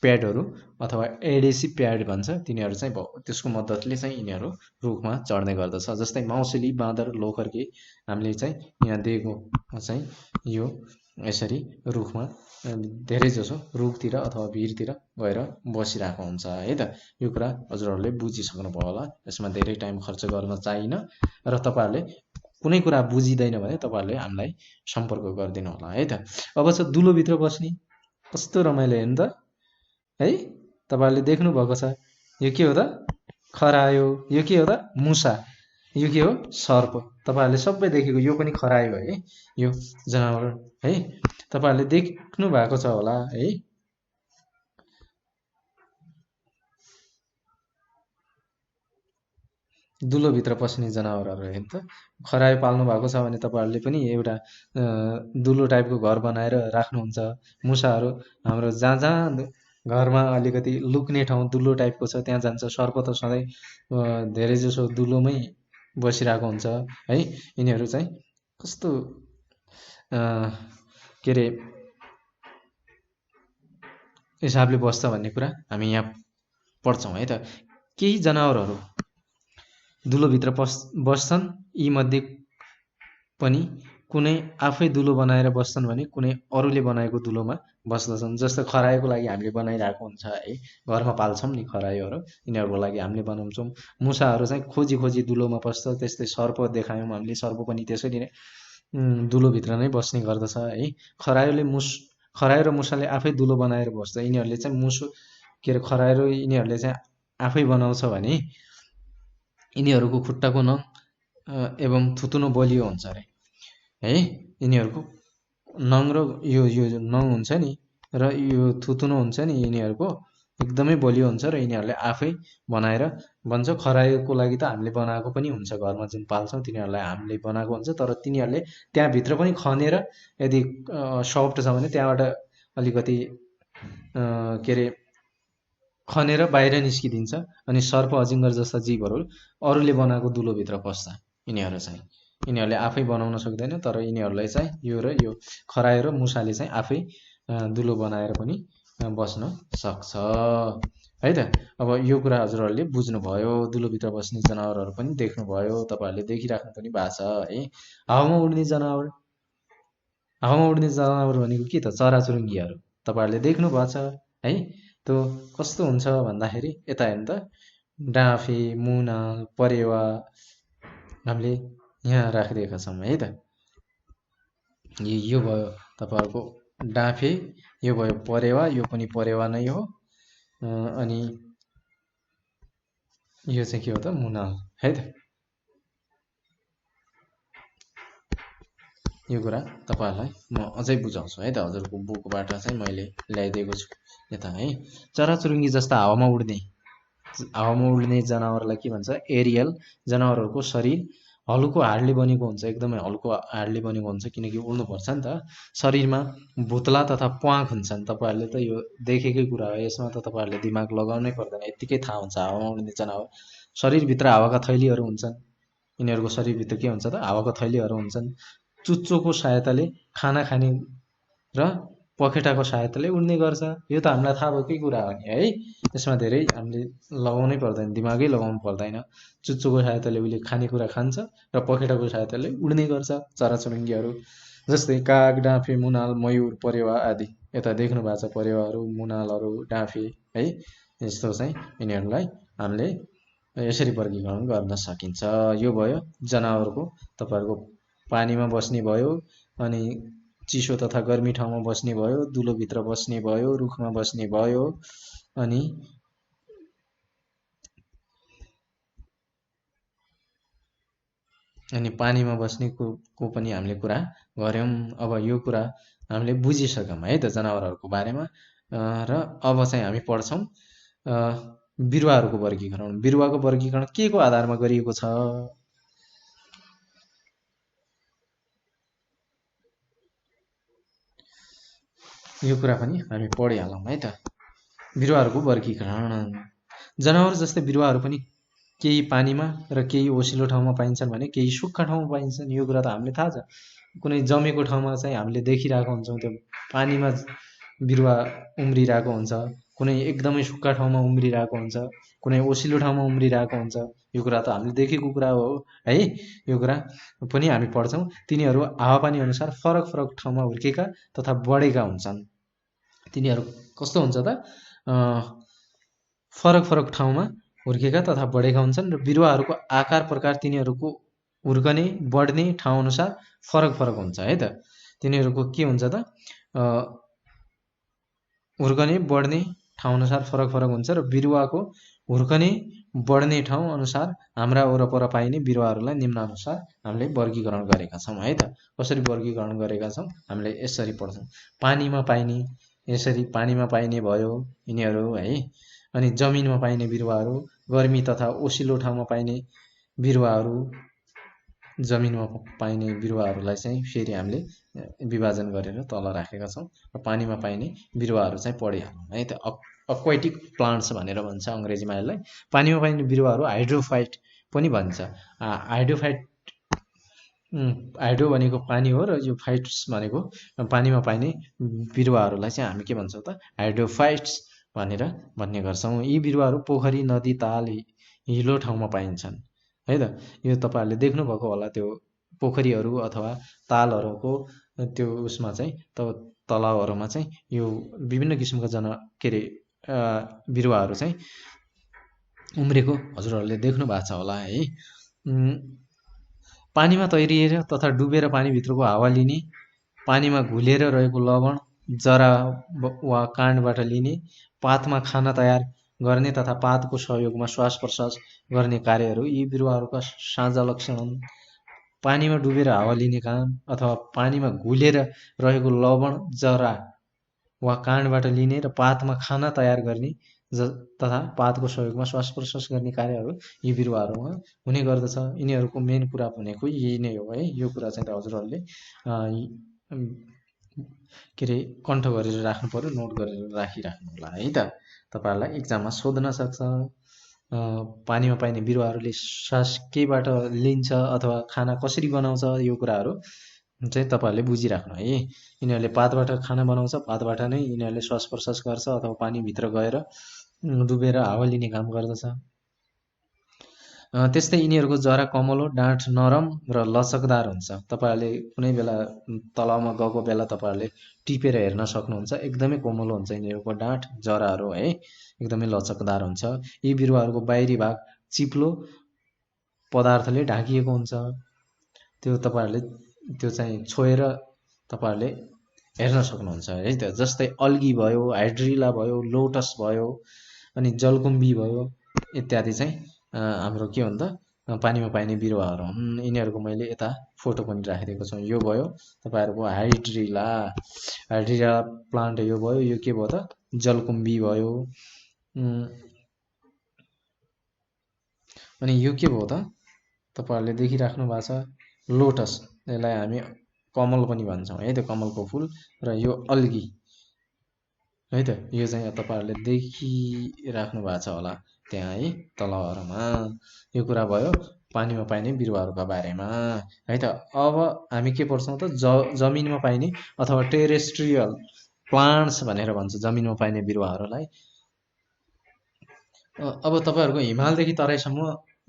Speaker 1: प्याडहरू अथवा एडेसिभ प्याड भन्छ, तिनीहरू चाहिँ त्यसको मद्दतले चाहिँ यिनीहरू रुखमा चढ्ने गर्दछ। जस्तै माउसुली, बाँदर, लोखर्के हामीले चाहिँ यहाँ दिएको चाहिँ यो यसरी रुखमा धेरै जसो रुखतिर अथवा भिरतिर गएर बसिरहेको हुन्छ है त। यो कुरा हजुरहरूले बुझिसक्नुभयो होला। यसमा धेरै टाइम खर्च गर्न चाहिन्न र तपाईँहरूले कुनै कुरा बुझिँदैन भने तपाईँहरूले हामीलाई सम्पर्क गरिदिनु होला है त। अब चाहिँ दुलोभित्र बस्ने, कस्तो रमाइलो हेर्नु त है। तपाईँहरूले देख्नुभएको छ, यो के हो त? खरायो। यो के हो त? मुसा। यो के हो? सर्प। तपाईँहरूले सबै देखेको, यो पनि खरायो है, यो जनावर है। तपाईँहरूले देख्नु भएको छ होला है। दुलोभित्र पस्ने जनावरहरू हेर्नु त। खरायो पाल्नु भएको छ भने तपाईँहरूले पनि एउटा दुलो टाइपको घर बनाएर राख्नुहुन्छ। मुसाहरू हाम्रो जहाँ जहाँ घरमा अलिकति लुक्ने ठाउँ दुलो टाइपको छ त्यहाँ जान्छ। सर्प त सधैँ धेरै जसो दुलोमै बसिरहेको हुन्छ है। यिनीहरू चाहिँ कस्तो के अरे हिसाबले बस्छ भन्ने कुरा हामी यहाँ पढ्छौँ है त। केही जनावरहरू दुलोभित्र बस्छन्। यीमध्ये पनि कुनै आफै दुलो बनाएर बस्छन् भने कुनै अरूले बनाएको दुलोमा बस्दछन्। जस्तो खरायोको लागि हामीले बनाइरहेको हुन्छ है, घरमा पाल्छौँ नि खरायोहरू, यिनीहरूको लागि हामीले बनाउँछौँ। मुसाहरू चाहिँ खोजी खोजी दुलोमा बस्छ। त्यस्तै सर्प देखायौँ हामीले, सर्प पनि त्यसरी नै दुलोभित्र नै बस्ने गर्दछ है। खरायो र मुसाले आफै दुलो बनाएर बस्छ। यिनीहरूले चाहिँ के अरे खरायो यिनीहरूले चाहिँ आफै बनाउँछ भने यिनीहरूको खुट्टाको नङ एवं थुतुनो बलियो हुन्छ अरे है। यिनीहरूको नङ र यो नङ हुन्छ नि र यो थुतुनो हुन्छ नि, यिनीहरूको एकदमै बलियो हुन्छ र यिनीहरूले आफै बनाएर भन्छ। खरायोको लागि त हामीले बनाएको पनि हुन्छ, घरमा जुन पाल्छौँ तिनीहरूलाई हामीले बनाएको हुन्छ। तर तिनीहरूले त्यहाँभित्र पनि खनेर यदि सफ्ट छ भने त्यहाँबाट अलिकति के अरे खनेर बाहिर निस्किदिन्छ। अनि सर्प, अजिङ्गर जस्ता जीवहरू अरूले बनाएको दुलोभित्र पस्छ। यिनीहरूले आफै बनाउन सक्दैन, तर यिनीहरूलाई चाहिँ यो खरायो र मुसाले चाहिँ आफै दुलो बनाएर पनि बस्न सक्छ है त। अब यो कुरा हजुरहरूले बुझ्नुभयो। दुलोभित्र बस्ने जनावरहरू पनि देख्नुभयो, तपाईँहरूले देखिराख्नु पनि भएको छ है। हावामा उड्ने जनावर, हावामा उड्ने जनावर भनेको के त चराचुरुङ्गीहरू तपाईँहरूले देख्नुभएको छ है। त्यो कस्तो हुन्छ भन्दाखेरि यता हेर्नु त डाँफे मुना परेवा हामीले यहाँ राखिदिएका छौँ है त। यो भयो तपाईँहरूको डाँफे, यो भयो परेवा, यो पनि परेवा नै हो। अनि यो चाहिँ के हो त मुनाल है त। यो कुरा तपाईँहरूलाई म अझै बुझाउँछु है त, हजुरको बुकबाट चाहिँ मैले ल्याइदिएको छु यता है। चराचुरुङ्गी जस्ता हावामा उड्ने जनावरलाई के भन्छ एरियल जनावरहरूको शरीर हल्को हाडले बनेको हुन्छ, एकदमै हल्को हाडले बनेको हुन्छ, किनकि उड्नुपर्छ नि त। शरीरमा भुत्ला तथा प्वाँख हुन्छन्। तपाईँहरूले त यो देखेकै कुरा हो, यसमा त तपाईँहरूले दिमाग लगाउनै पर्दैन, यत्तिकै थाहा हुन्छ। हावामा उड्ने जनावर शरीरभित्र हावाका थैलीहरू हुन्छन्। यिनीहरूको शरीरभित्र के हुन्छ त हावाका थैलीहरू हुन्छन्। चुच्चोको सहायताले खाना खाने र पखेटाको सहायताले उड्ने गर्छ। यो त हामीलाई थाहा भएकै कुरा हो नि है। यसमा धेरै हामीले लगाउनै पर्दैन, दिमागै लगाउनु पर्दैन। चुच्चोको सहायताले उसले खानेकुरा खान्छ र पखेटाको सहायताले उड्ने गर्छ चराचुरुङ्गीहरू, जस्तै काग, डाँफे, मुनाल, मयूर, परेवा आदि। यता देख्नु भएको छ परेवाहरू, मुनालहरू, डाँफे है। यस्तो चाहिँ यिनीहरूलाई हामीले यसरी वर्गीकरण गर्न सकिन्छ। यो भयो जनावरको तपाईँहरूको पानीमा बस्ने भयो, अनि चिसो तथा गर्मी ठाउँमा बस्ने भयो, दुलोभित्र बस्ने भयो, रुखमा बस्ने भयो, अनि पानीमा बस्ने को पनि हामीले कुरा गऱ्यौँ। अब यो कुरा हामीले बुझिसक्यौँ है त जनावरहरूको बारेमा। र अब चाहिँ हामी पढ्छौँ बिरुवाहरूको वर्गीकरण। बिरुवाको वर्गीकरण के को आधारमा गरिएको छ? यो कुरा पनि हामी पढिहालौँ है त। बिरुवाहरूको वर्गीकरण। जनावर जस्तै बिरुवाहरू पनि केही पानीमा र केही ओसिलो ठाउँमा पाइन्छन् भने केही सुक्खा ठाउँमा पाइन्छन्। यो कुरा त हामीले थाहा छ। कुनै जमेको ठाउँमा चाहिँ हामीले देखिरहेको हुन्छौँ, त्यो पानीमा बिरुवा उम्रिरहेको हुन्छ। कुनै एकदमै सुक्खा ठाउँमा उम्रिरहेको हुन्छ, कुनै ओसिलो ठाउँमा उम्रिरहेको हुन्छ। यो कुरा त हामीले देखेको कुरा हो है। यो कुरा पनि हामी पढ्छौँ। तिनीहरू हावापानी अनुसार फरक फरक ठाउँमा हुर्केका तथा बढेका हुन्छन्। तिनीहरू कस्तो हुन्छ त फरक फरक ठाउँमा हुर्केका तथा बढेका हुन्छन् र बिरुवाहरूको आकार प्रकार तिनीहरूको हुर्कने बढ्ने ठाउँ अनुसार फरक फरक हुन्छ है त। तिनीहरूको के हुन्छ त हुर्कने बढ्ने ठाउँ अनुसार फरक फरक हुन्छ र बिरुवाको हुर्कने बढ्ने ठाउँ अनुसार हाम्रा वरपर पाइने बिरुवाहरूलाई निम्नानुसार हामीले वर्गीकरण गरेका छौँ है त। कसरी वर्गीकरण गरेका छौँ हामीले यसरी पढ्छौँ। पानीमा पाइने, यसरी पानीमा पाइने भयो यिनीहरू है। अनि जमिनमा पाइने बिरुवाहरू, गर्मी तथा ओसिलो ठाउँमा पाइने बिरुवाहरू, जमिनमा पाइने बिरुवाहरूलाई चाहिँ फेरि हामीले विभाजन गरेर तल राखेका छौँ। र पानीमा पाइने बिरुवाहरू चाहिँ पढिहालौँ है त। एक्वाटिक प्लान्ट्स भनेर भन्छ अङ्ग्रेजीमा यसलाई। पानीमा पाइने बिरुवाहरू हाइड्रोफाइट पनि भन्छ। हाइड्रो भनेको पानी हो, र यो फाइट्स भनेको पानीमा पाइने बिरुवाहरूलाई चाहिँ हामी के भन्छौँ त हाइड्रोफाइट्स भनेर भन्ने गर्छौँ। यी बिरुवाहरू पोखरी, नदी, ताल, हिलो ठाउँमा पाइन्छन् है त। यो तपाईँहरूले देख्नुभएको होला, त्यो पोखरीहरू अथवा तालहरूको त्यो उसमा चाहिँ तलाउहरूमा चाहिँ यो विभिन्न किसिमका के अरे बिरुवाहरू चाहिँ उम्रेको हजुरहरूले देख्नु भएको छ होला है। पानीमा तैरिएर तथा डुबेर पानीभित्रको हावा लिने, पानीमा घुलेर रहेको लवण जरा वा काण्डबाट लिने, पातमा खाना तयार गर्ने तथा पातको सहयोगमा श्वास प्रश्वास गर्ने कार्यहरू यी बिरुवाहरूका साझा लक्षण हुन्। पानीमा डुबेर हावा लिने काम अथवा पानीमा घुलेर रहेको लवण जरा वा काण्डबाट लिने र पातमा खाना तयार गर्ने तथा पातको सहयोगमा श्वास प्रश्वास गर्ने कार्यहरू यी बिरुवाहरूमा हुने गर्दछ। यिनीहरूको मेन कुरा भनेको यही नै हो है। यो कुरा चाहिँ हजुरहरूले के अरे कण्ठ गरेर राख्नु पर्यो, नोट गरेर राखिराख्नु होला है त। तपाईँहरूलाई इक्जाममा सोध्न सक्छ। पानीमा पाइने बिरुवाहरूले श्वास केबाट लिन्छ अथवा खाना कसरी बनाउँछ, यो कुराहरू चाहिँ तपाईँहरूले बुझिराख्नु है। यिनीहरूले पातबाट खाना बनाउँछ, पातबाट नै यिनीहरूले श्वास प्रश्वास गर्छ अथवा पानीभित्र गएर डुबेर हावा लिने काम गर्दछ। त्यस्तै यिनीहरूको जरा कमलो, डाँठ नरम र लचकदार हुन्छ। तपाईँहरूले कुनै बेला तलाउमा गएको बेला तपाईँहरूले टिपेर हेर्न सक्नुहुन्छ, एकदमै कोमलो हुन्छ यिनीहरूको डाँठ, जराहरू है, एकदमै लचकदार हुन्छ। यी बिरुवाहरूको बाहिरी भाग चिप्लो पदार्थले ढाकिएको हुन्छ। त्यो तपाईँहरूले त्यो चाहिँ छोएर तपाईँहरूले हेर्न सक्नुहुन्छ है त। जस्तै अल्गी भयो, हाइड्रिला भयो, लोटस भयो, अनि जलकुम्बी भयो, इत्यादि चाहिँ हाम्रो के हुन्छ पानीमा पाइने बिरुवाहरू हुन्। यिनीहरूको मैले यता फोटो पनि राखिदिएको छु। यो भयो तपाईँहरूको हाइड्रिला प्लान्ट, यो भयो, यो के भयो त जलकुम्बी भयो। अनि यो के भयो त तपाईँहरूले देखिराख्नु भएको छ लोटस, यसलाई हामी कमल पनि भन्छौँ है त, कमलको फुल। र यो अल्गी है त, यो चाहिँ तपाईँहरूले देखिराख्नु भएको छ होला त्यहाँ है तलहरूमा। यो कुरा भयो पानीमा पाइने बिरुवाहरूका बारेमा है त। अब हामी के पढ्छौँ त जमिनमा पाइने अथवा टेरेस्ट्रियल प्लान्ट्स भनेर भन्छ जमिनमा पाइने बिरुवाहरूलाई। अब तपाईँहरूको हिमालदेखि तराईसम्म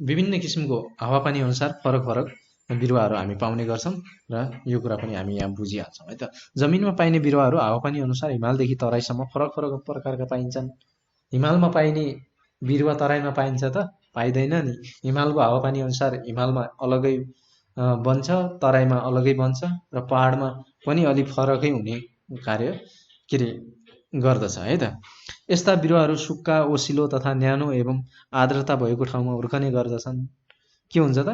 Speaker 1: विभिन्न किसिमको हावापानी अनुसार फरक फरक बिरुवाहरू हामी पाउने गर्छौँ र यो कुरा पनि हामी यहाँ बुझिहाल्छौँ है त। जमिनमा पाइने बिरुवाहरू हावापानी अनुसार हिमालदेखि तराईसम्म फरक फरक प्रकारका पाइन्छन्। हिमालमा पाइने बिरुवा तराईमा पाइन्छ त? पाइँदैन नि। हिमालको हावापानी अनुसार हिमालमा अलगै बन्छ, तराईमा अलगै बन्छ र पहाडमा पनि अलिक फरकै हुने कार्य के अरे गर्दछ है त। यस्ता बिरुवाहरू सुक्खा, ओसिलो तथा न्यानो एवं आर्द्रता भएको ठाउँमा हुर्कने गर्दछन्। के हुन्छ त?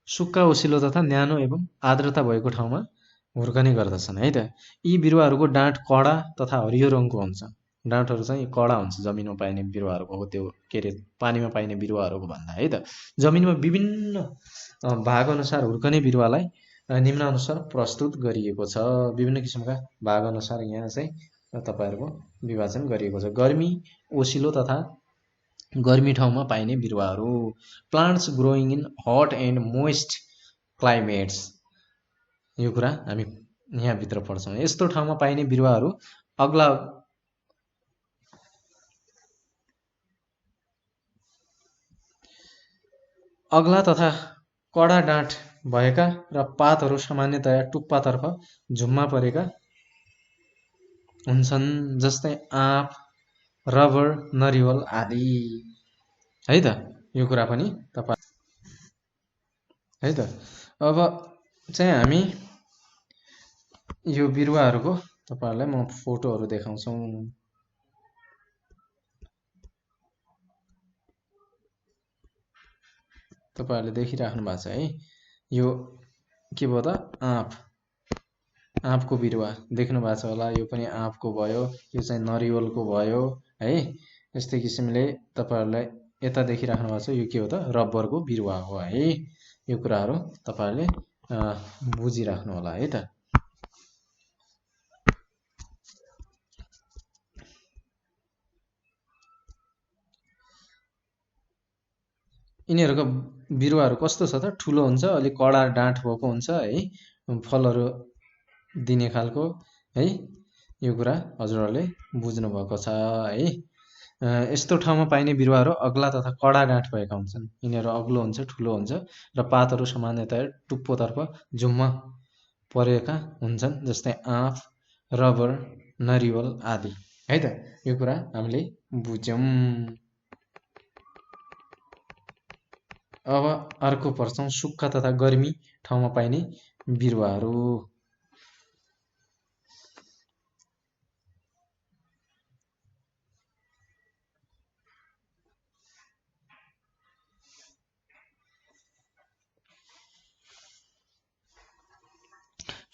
Speaker 1: सुक्खा, ओसिलो तथा न्यानो एवं आर्द्रता भएको ठाउँमा हुर्कने गर्दछन् है त। यी बिरुवाहरूको डाँठ कडा तथा हरियो रङको हुन्छ। डाँठहरू चाहिँ कडा हुन्छ जमिनमा पाइने बिरुवाहरूको, हो त्यो के अरे पानीमा पाइने बिरुवाहरूको भन्दा है त। जमिनमा विभिन्न भाग अनुसार हुर्कने बिरुवालाई निम्नानुसार प्रस्तुत गरिएको छ। विभिन्न किसिमका भाग अनुसार यहाँ चाहिँ तपाईँहरूको विभाजन गरिएको छ। गर्मी, ओसिलो तथा गर्मी ठाउँमा पाइने बिरुवाहरू। Plants growing in hot and moist climates, यो कुरा हामी यहाँभित्र पढ्छौँ। यस्तो ठाउँमा पाइने बिरुवाहरू अग्ला तथा कडा डाँठ भएका र पातहरू सामान्यतया टुप्पातर्फ झुम्मा परेका हुन्छन्, जस्तै आँप, रबर, नरिवल आदि है त। यो कुरा पनि तपाईँ है त। अब चाहिँ हामी यो बिरुवाहरूको तपाईँहरूलाई म फोटोहरू देखाउँछु। तपाईँहरूले देखिराख्नु भएको छ है। यो के भयो त? आँपको बिरुवा देख्नु भएको छ होला। यो पनि आँपको भयो, यो चाहिँ नरिवलको भयो है। यस्तै किसिमले तपाईँहरूलाई यता देखिराख्नु भएको छ, यो के हो त? रबरको बिरुवा हो है। यो कुराहरू तपाईँहरूले बुझिराख्नु होला है त। यिनीहरूको बिरुवाहरू कस्तो छ त? ठुलो हुन्छ, अलिक कडा डाँठ भएको हुन्छ है, फलहरू दिने खालको है। यो कुरा हजुरहरूले बुझ्नुभएको छ है। यस्तो ठाउँमा पाइने बिरुवाहरू अग्ला तथा कडा डाँठ भएका हुन्छन्। यिनीहरू अग्लो हुन्छ, ठुलो हुन्छ र पातहरू सामान्यतया टुप्पोतर्फ झुम्मा परेका हुन्छन्, जस्तै आँप, रबर, नरिवल आदि है त। यो कुरा हामीले बुझ्यौँ। अब अर्को पढ्छौँ, सुक्खा तथा गर्मी ठाउँमा पाइने बिरुवाहरू।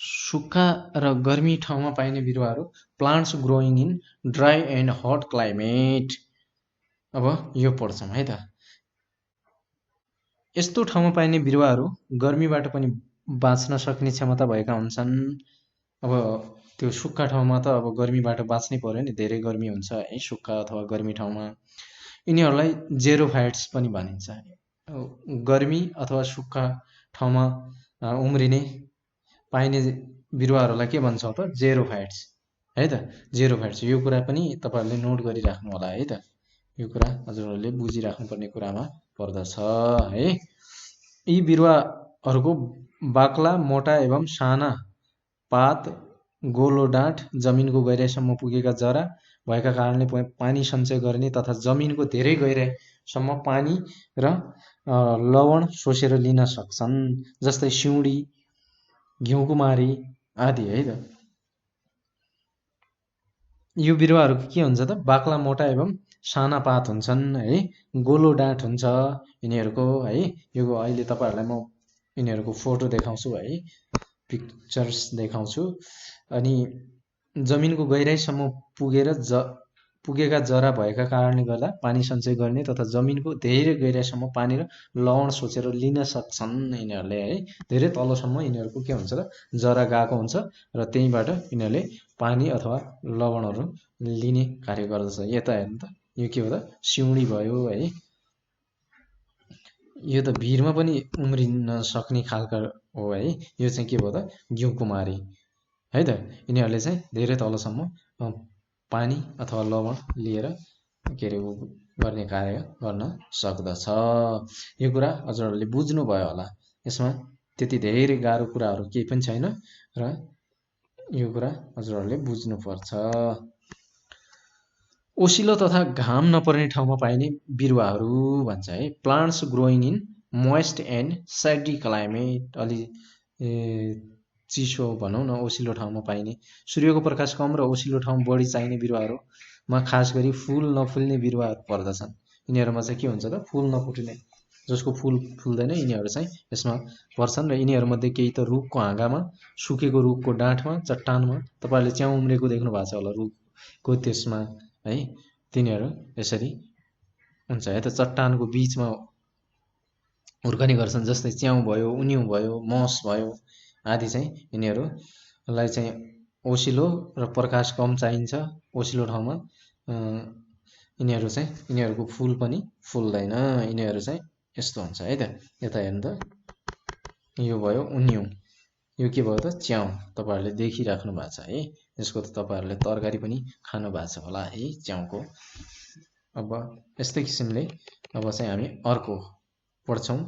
Speaker 1: सुक्खा र गर्मी ठाउँमा पाइने बिरुवाहरू। Plants growing in dry and hot climate. अब यो पढ्छौँ है त। यस्तो ठाउँमा पाइने बिरुवाहरू गर्मीबाट पनि बाँच्न सक्ने क्षमता भएका हुन्छन्। अब त्यो सुक्खा ठाउँमा त अब गर्मीबाट बाँच्नै पर्यो नि, धेरै गर्मी हुन्छ है सुक्खा अथवा गर्मी ठाउँमा। यिनीहरूलाई जेरोफाइट्स पनि भनिन्छ। गर्मी अथवा सुक्खा ठाउँमा उम्रिने पाइने बिरुवाहरूलाई के भन्छौँ त? जेरोफाइट्स है त। जेरोफाइट्स, यो कुरा पनि तपाईँहरूले नोट गरिराख्नु होला है त। यो कुरा हजुरहरूले बुझिराख्नुपर्ने कुरामा पर्दछ है। यी बिरुवाहरूको बाक्ला, मोटा एवं साना पात, गोलो डाँठ, जमिनको गहिराइसम्म पुगेका जरा भएका कारणले पानी सञ्चय गर्ने तथा जमिनको धेरै गहिराइसम्म पानी र लवण सोसेर लिन सक्छन्, जस्तै सिउँडी, घिउकुमारी आदि है त। यो बिरुवाहरूको के हुन्छ त, बाक्ला, मोटा एवं साना पात हुन्छन् है, गोलो डाँठ हुन्छ यिनीहरूको है। यो अहिले तपाईँहरूलाई म यिनीहरूको फोटो देखाउँछु है, पिक्चर्स देखाउँछु। अनि जमिनको गहिराइसम्म पुगेका जरा भएका कारणले गर्दा पानी सञ्चय गर्ने तथा जमिनको धेरै गहिराइसम्म पानी र लवण सोचेर लिन सक्छन् यिनीहरूले है। धेरै तलसम्म यिनीहरूको के हुन्छ त, जरा गएको हुन्छ र त्यहीँबाट यिनीहरूले पानी अथवा लवणहरू लिने कार्य गर्दछ। यता हेर्नु त, यो के हो त, सिउँडी भयो है। यो त भिरमा पनि उम्रिन सक्ने खालका हो है। यो चाहिँ के भयो त, घिउकुमारी है त। यिनीहरूले चाहिँ धेरै तलसम्म पानी अथवा लवण लिएर के अरे गर्ने कार्य गर्न सक्दछ। यो कुरा हजुरहरूले बुझ्नुभयो होला। यसमा त्यति धेरै गाह्रो कुराहरू केही पनि छैन र यो कुरा हजुरहरूले बुझ्नुपर्छ। ओसिलो तथा घाम नपर्ने ठाउँमा पाइने बिरुवाहरू भन्छ है। Plants growing in moist and shady climate, अलि चिसो भनौँ न, ओसिलो ठाउँमा पाइने, सूर्यको प्रकाश कम र ओसिलो ठाउँ बढी चाहिने बिरुवाहरूमा खास गरी फुल नफुल्ने बिरुवाहरू पर्दछन्। यिनीहरूमा चाहिँ के हुन्छ त, फुल नफुट्ने, जसको फुल फुल्दैन, यिनीहरू चाहिँ यसमा पर्छन्। र यिनीहरूमध्ये केही त रुखको हाँगामा, सुकेको रुखको डाँठमा, चट्टानमा, तपाईँहरूले च्याउ उम्रेको देख्नु भएको छ होला रुखको त्यसमा है, तिनीहरू यसरी हुन्छ है त, चट्टानको बिचमा हुर्कने गर्छन्। जस्तै च्याउ भयो, उन्यु भयो, मस भयो आदि चाहिँ यिनीहरूलाई चाहिँ ओसिलो र प्रकाश कम चाहिन्छ ओसिलो ठाउँमा। यिनीहरू चाहिँ, यिनीहरूको फुल पनि फुल्दैन, यिनीहरू चाहिँ यस्तो हुन्छ है त। यता हेर्नु त, यो भयो उन्यु, यो के भयो त, च्याउ। तपाईँहरूले देखिराख्नु भएको छ है। यसको त तपाईँहरूले तरकारी पनि खानु भएको छ होला है, च्याउको। अब यस्तै किसिमले अब चाहिँ हामी अर्को पढ्छौँ,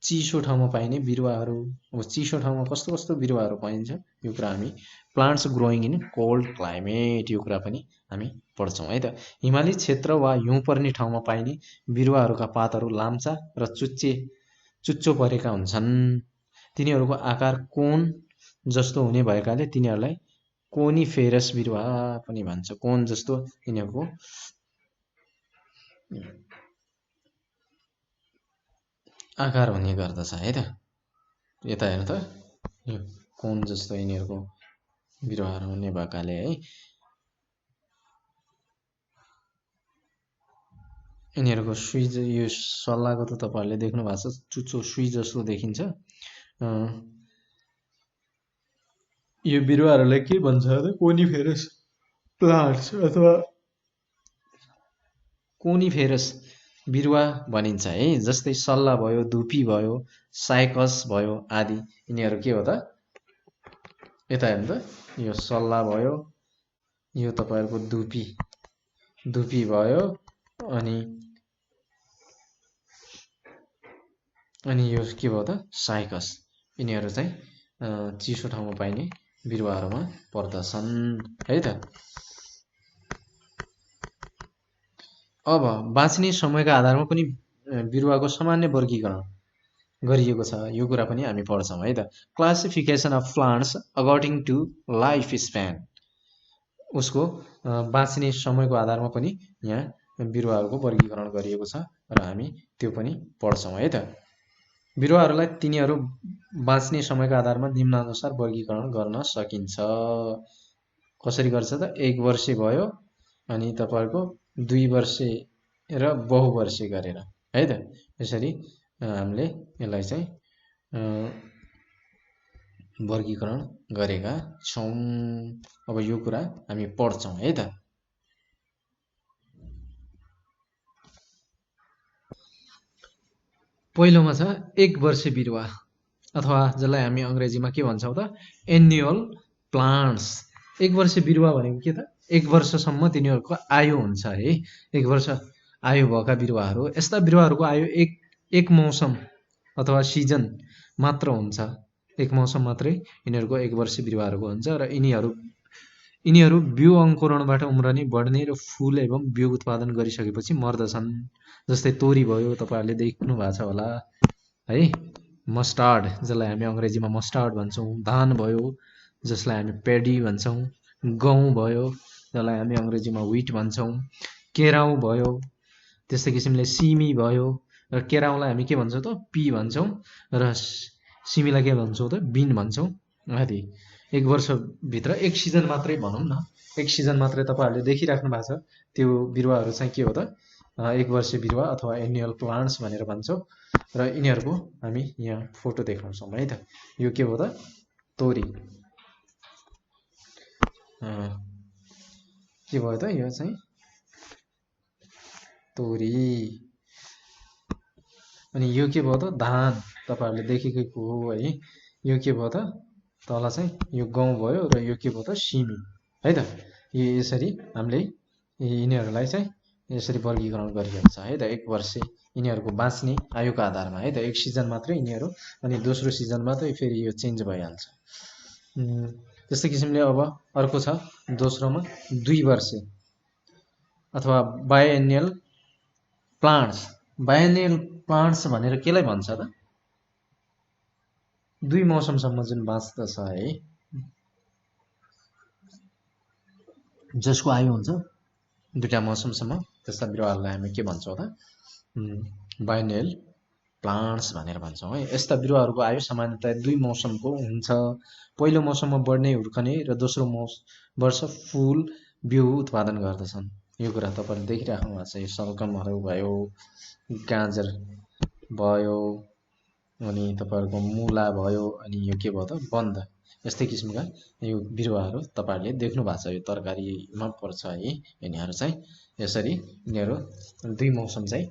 Speaker 1: चिसो ठाउँमा पाइने बिरुवाहरू। अब चिसो ठाउँमा कस्तो कस्तो बिरुवाहरू पाइन्छ, यो कुरा हामी plants growing in cold climate, यो कुरा पनि हामी पढ्छौँ है त। हिमाली क्षेत्र वा हिउँ पर्ने ठाउँमा पाइने बिरुवाहरूका पातहरू लाम्चा र चुच्चो परेका हुन्छन्। तिनीहरूको आकार कोन जस्तो हुने भएकाले तिनीहरूलाई कोनिफेरस बिरुवा पनि भन्छ। कोन जस्तो यिनीहरूको आकार हुने गर्दछ है त। यता हेर्नु त, यो कोन जस्तो यिनीहरूको बिरुवाहरू हुने भएकाले है, यिनीहरूको सुई, यो सल्लाहको त तपाईँहरूले देख्नु भएको छ, चुच्चो सुई जस्तो देखिन्छ। यो बिरुवाहरूलाई के भन्छ त, कोनिफेरस प्लान्ट्स अथवा कोनिफेरस बिरुवा भनिन्छ है। जस्तै सल्ला भयो, धुपी भयो, साइकस भयो आदि, यिनीहरू के हो त, यता हेर्नु त, यो सल्ला भयो, यो तपाईँहरूको धुपी भयो, अनि यो के भयो त, साइकस। यिनीहरू चाहिँ चिसो ठाउँमा पाइने बिरुवाहरूमा पर्दछन् है त। अब बाँच्ने समयका आधारमा पनि बिरुवाको सामान्य वर्गीकरण गरिएको छ, यो कुरा पनि हामी पढ्छौँ है त। Classification of plants according to life span, उसको बाँच्ने समयको आधारमा पनि यहाँ बिरुवाहरूको वर्गीकरण गरिएको छ र हामी त्यो पनि पढ्छौँ है त। बिरुवाहरूलाई तिनीहरू बाँच्ने समयको आधारमा निम्नानुसार वर्गीकरण गर्न सकिन्छ। कसरी गर्छ त, 1 वर्षे भयो, अनि तपाईँहरूको 2 वर्षे र बहुवर्षे गरेर है त। यसरी हामीले यसलाई चाहिँ वर्गीकरण गरेका छौँ। अब यो कुरा हामी पढ्छौँ है त। पहिलोमा छ 1 वर्षे बिरुवा, अथवा जसलाई हामी अङ्ग्रेजीमा के भन्छौँ त, एन्युअल प्लान्ट्स। 1 वर्षे बिरुवा भनेको के त, 1 वर्षसम्म तिनीहरूको आयु हुन्छ है। 1 वर्ष आयु भएका बिरुवाहरू, यस्ता बिरुवाहरूको आयु एक मौसम अथवा सिजन मात्र हुन्छ। एक मौसम मात्रै यिनीहरूको 1 वर्षे बिरुवाहरूको हुन्छ र यिनीहरू बिउ अङ्कुरणबाट उम्रने, बढ्ने र फुल एवं बिउ उत्पादन गरिसकेपछि मर्दछन्। जस्तै तोरी भयो, तपाईँहरूले देख्नु भएको छ होला है, मस्टार्ड जसलाई हामी अङ्ग्रेजीमा मस्टार्ड भन्छौँ, धान भयो जसलाई हामी पेडी भन्छौँ, गहुँ भयो जसलाई हामी अङ्ग्रेजीमा व्हिट भन्छौँ, केराउ भयो, त्यस्तै किसिमले सिमी भयो र केराउलाई हामी के भन्छौँ त पी भन्छौँ र सिमीलाई के भन्छौँ त बिन भन्छौँ आदि। 1 वर्षभित्र एक सिजन मात्रै भनौँ न, एक सिजन मात्रै तपाईँहरूले देखिराख्नु भएको छ, त्यो बिरुवाहरू चाहिँ के हो त 1 वर्षे बिरुवा अथवा एन्युअल प्लान्ट्स भनेर भन्छौँ। र यिनीहरूको हामी यहाँ फोटो देखाउँछौँ है त। यो के हो त तोरी, के भयो त यो चाहिँ तोरी। अनि यो के भयो त धान, तपाईँहरूले देखेकै हो है। यो के भयो त तल चाहिँ यो गहुँ भयो र यो के भयो त सिमी है त। यो यसरी हामीले यिनीहरूलाई चाहिँ यसरी वर्गीकरण गरिएको छ है त। 1 वर्षे यिनीहरूको बाँच्ने आयुको आधारमा है त। एक सिजन मात्रै यिनीहरू, अनि दोस्रो सिजनमा चाहिँ फेरि यो चेन्ज भइहाल्छ। त्यस्तै किसिमले अब अर्को छ दोस्रोमा 2 वर्षे अथवा बायएन्युअल प्लान्ट्स। बायएन्युअल प्लान्ट्स भनेर केलाई भन्छ त? 2 मौसमसम्म जुन बाँच्दछ है, जसको आयु हुन्छ 2टा मौसमसम्म, त्यस्ता बिरुवाहरूलाई हामी के भन्छौँ त बायएन्युअल प्लान्ट्स भनेर भन्छौँ है। यस्ता बिरुवाहरूको आयु सामान्यतया 2 मौसमको हुन्छ। पहिलो मौसममा बढ्ने, हुर्कने र दोस्रो वर्ष फुल बिउ उत्पादन गर्दछन्। यो कुरा तपाईँले देखिराख्नु भएको छ। यो सलगमहरू भयो, गाजर भयो, अनि तपाईँहरूको मुला भयो, अनि यो के भयो त बन्द। यस्तै किसिमका यो बिरुवाहरू तपाईँहरूले देख्नु भएको छ। यो तरकारीमा पर्छ है यिनीहरू चाहिँ। यसरी यिनीहरू 2 मौसम चाहिँ